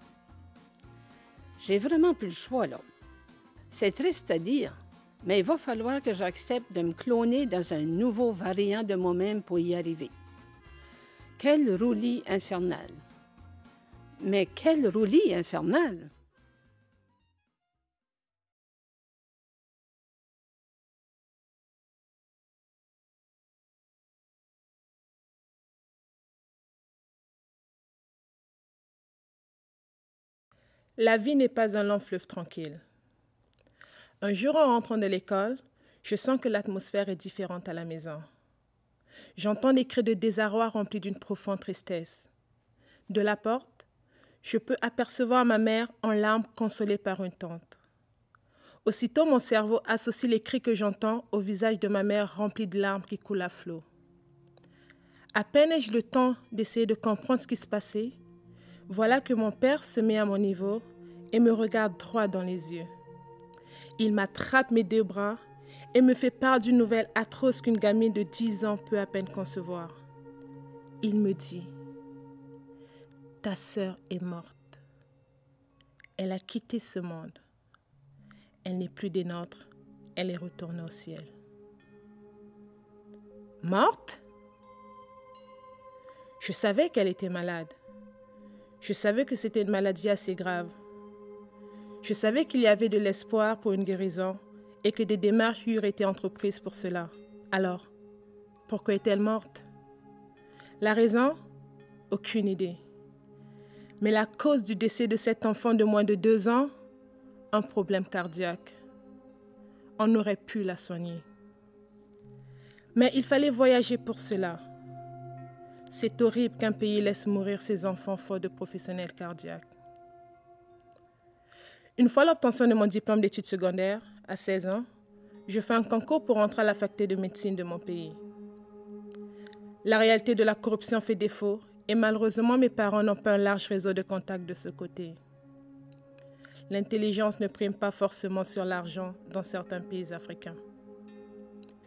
J'ai vraiment plus le choix, là. C'est triste à dire, mais il va falloir que j'accepte de me cloner dans un nouveau variant de moi-même pour y arriver. Quel roulis infernal! Mais quel roulis infernal! La vie n'est pas un long fleuve tranquille. Un jour, en rentrant de l'école, je sens que l'atmosphère est différente à la maison. J'entends des cris de désarroi remplis d'une profonde tristesse. De la porte, je peux apercevoir ma mère en larmes consolée par une tante. Aussitôt, mon cerveau associe les cris que j'entends au visage de ma mère rempli de larmes qui coulent à flot. À peine ai-je le temps d'essayer de comprendre ce qui se passait, voilà que mon père se met à mon niveau et me regarde droit dans les yeux. Il m'attrape mes deux bras et me fait part d'une nouvelle atroce qu'une gamine de 10 ans peut à peine concevoir. Il me dit « Ta sœur est morte. Elle a quitté ce monde. Elle n'est plus des nôtres. Elle est retournée au ciel. » Morte? Je savais qu'elle était malade. Je savais que c'était une maladie assez grave. Je savais qu'il y avait de l'espoir pour une guérison et que des démarches y auraient été entreprises pour cela. Alors, pourquoi est-elle morte? La raison? Aucune idée. Mais la cause du décès de cet enfant de moins de 2 ans? Un problème cardiaque. On aurait pu la soigner. Mais il fallait voyager pour cela. C'est horrible qu'un pays laisse mourir ses enfants faute de professionnels cardiaques. Une fois l'obtention de mon diplôme d'études secondaires, à 16 ans, je fais un concours pour entrer à la faculté de médecine de mon pays. La réalité de la corruption fait défaut et malheureusement mes parents n'ont pas un large réseau de contacts de ce côté. L'intelligence ne prime pas forcément sur l'argent dans certains pays africains.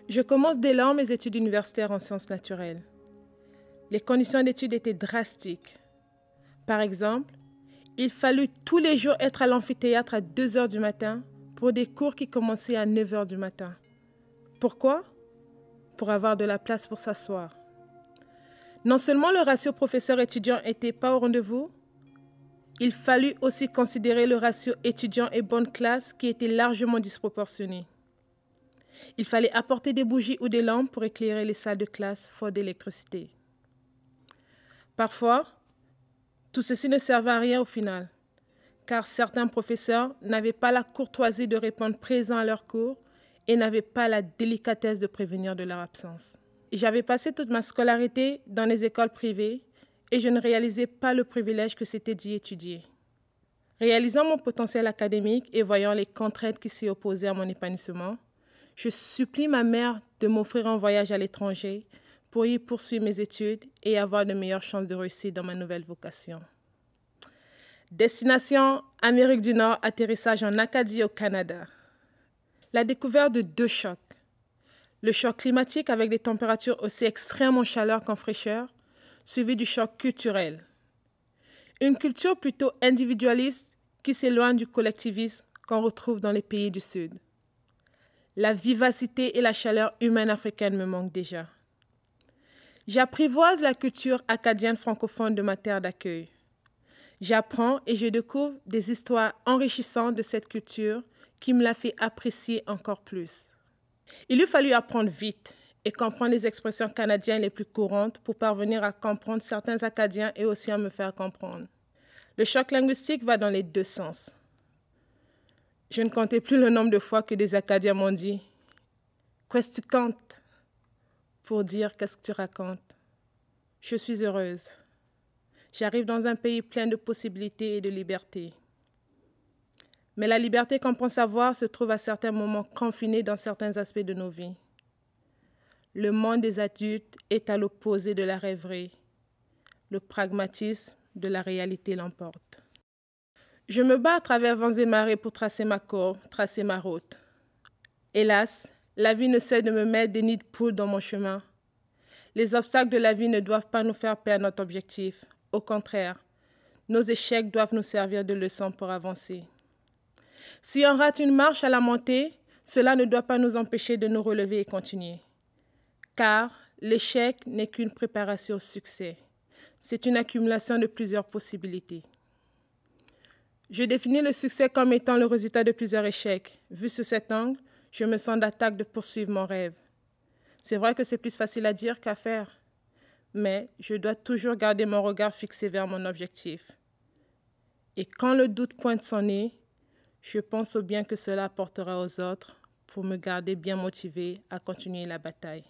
Je commence dès lors mes études universitaires en sciences naturelles. Les conditions d'études étaient drastiques. Par exemple, il fallut tous les jours être à l'amphithéâtre à 2 heures du matin pour des cours qui commençaient à 9 heures du matin. Pourquoi? Pour avoir de la place pour s'asseoir. Non seulement le ratio professeur-étudiant n'était pas au rendez-vous, il fallut aussi considérer le ratio étudiant et bonne classe qui était largement disproportionné. Il fallait apporter des bougies ou des lampes pour éclairer les salles de classe faute d'électricité. Parfois, tout ceci ne servait à rien au final, car certains professeurs n'avaient pas la courtoisie de répondre présent à leurs cours et n'avaient pas la délicatesse de prévenir de leur absence. J'avais passé toute ma scolarité dans les écoles privées et je ne réalisais pas le privilège que c'était d'y étudier. Réalisant mon potentiel académique et voyant les contraintes qui s'y opposaient à mon épanouissement, je supplie ma mère de m'offrir un voyage à l'étranger pour y poursuivre mes études et avoir de meilleures chances de réussir dans ma nouvelle vocation. Destination Amérique du Nord, atterrissage en Acadie au Canada. La découverte de 2 chocs. Le choc climatique avec des températures aussi extrêmes en chaleur qu'en fraîcheur, suivi du choc culturel. Une culture plutôt individualiste qui s'éloigne du collectivisme qu'on retrouve dans les pays du Sud. La vivacité et la chaleur humaine africaine me manquent déjà. J'apprivoise la culture acadienne francophone de ma terre d'accueil. J'apprends et je découvre des histoires enrichissantes de cette culture qui me l'a fait apprécier encore plus. Il eût fallu apprendre vite et comprendre les expressions canadiennes les plus courantes pour parvenir à comprendre certains Acadiens et aussi à me faire comprendre. Le choc linguistique va dans les 2 sens. Je ne comptais plus le nombre de fois que des Acadiens m'ont dit « Qu'est-ce que tu comptes ?» pour dire « Qu'est-ce que tu racontes ?» Je suis heureuse. J'arrive dans un pays plein de possibilités et de liberté. Mais la liberté qu'on pense avoir se trouve à certains moments confinée dans certains aspects de nos vies. Le monde des adultes est à l'opposé de la rêverie. Le pragmatisme de la réalité l'emporte. Je me bats à travers vents et marées pour tracer ma courbe, tracer ma route. Hélas, la vie ne cesse de me mettre des nids de poules dans mon chemin. Les obstacles de la vie ne doivent pas nous faire perdre notre objectif. Au contraire, nos échecs doivent nous servir de leçon pour avancer. Si on rate une marche à la montée, cela ne doit pas nous empêcher de nous relever et continuer. Car l'échec n'est qu'une préparation au succès. C'est une accumulation de plusieurs possibilités. Je définis le succès comme étant le résultat de plusieurs échecs. Vu sous cet angle, je me sens d'attaque de poursuivre mon rêve. C'est vrai que c'est plus facile à dire qu'à faire, mais je dois toujours garder mon regard fixé vers mon objectif. Et quand le doute pointe son nez, je pense au bien que cela apportera aux autres pour me garder bien motivé à continuer la bataille.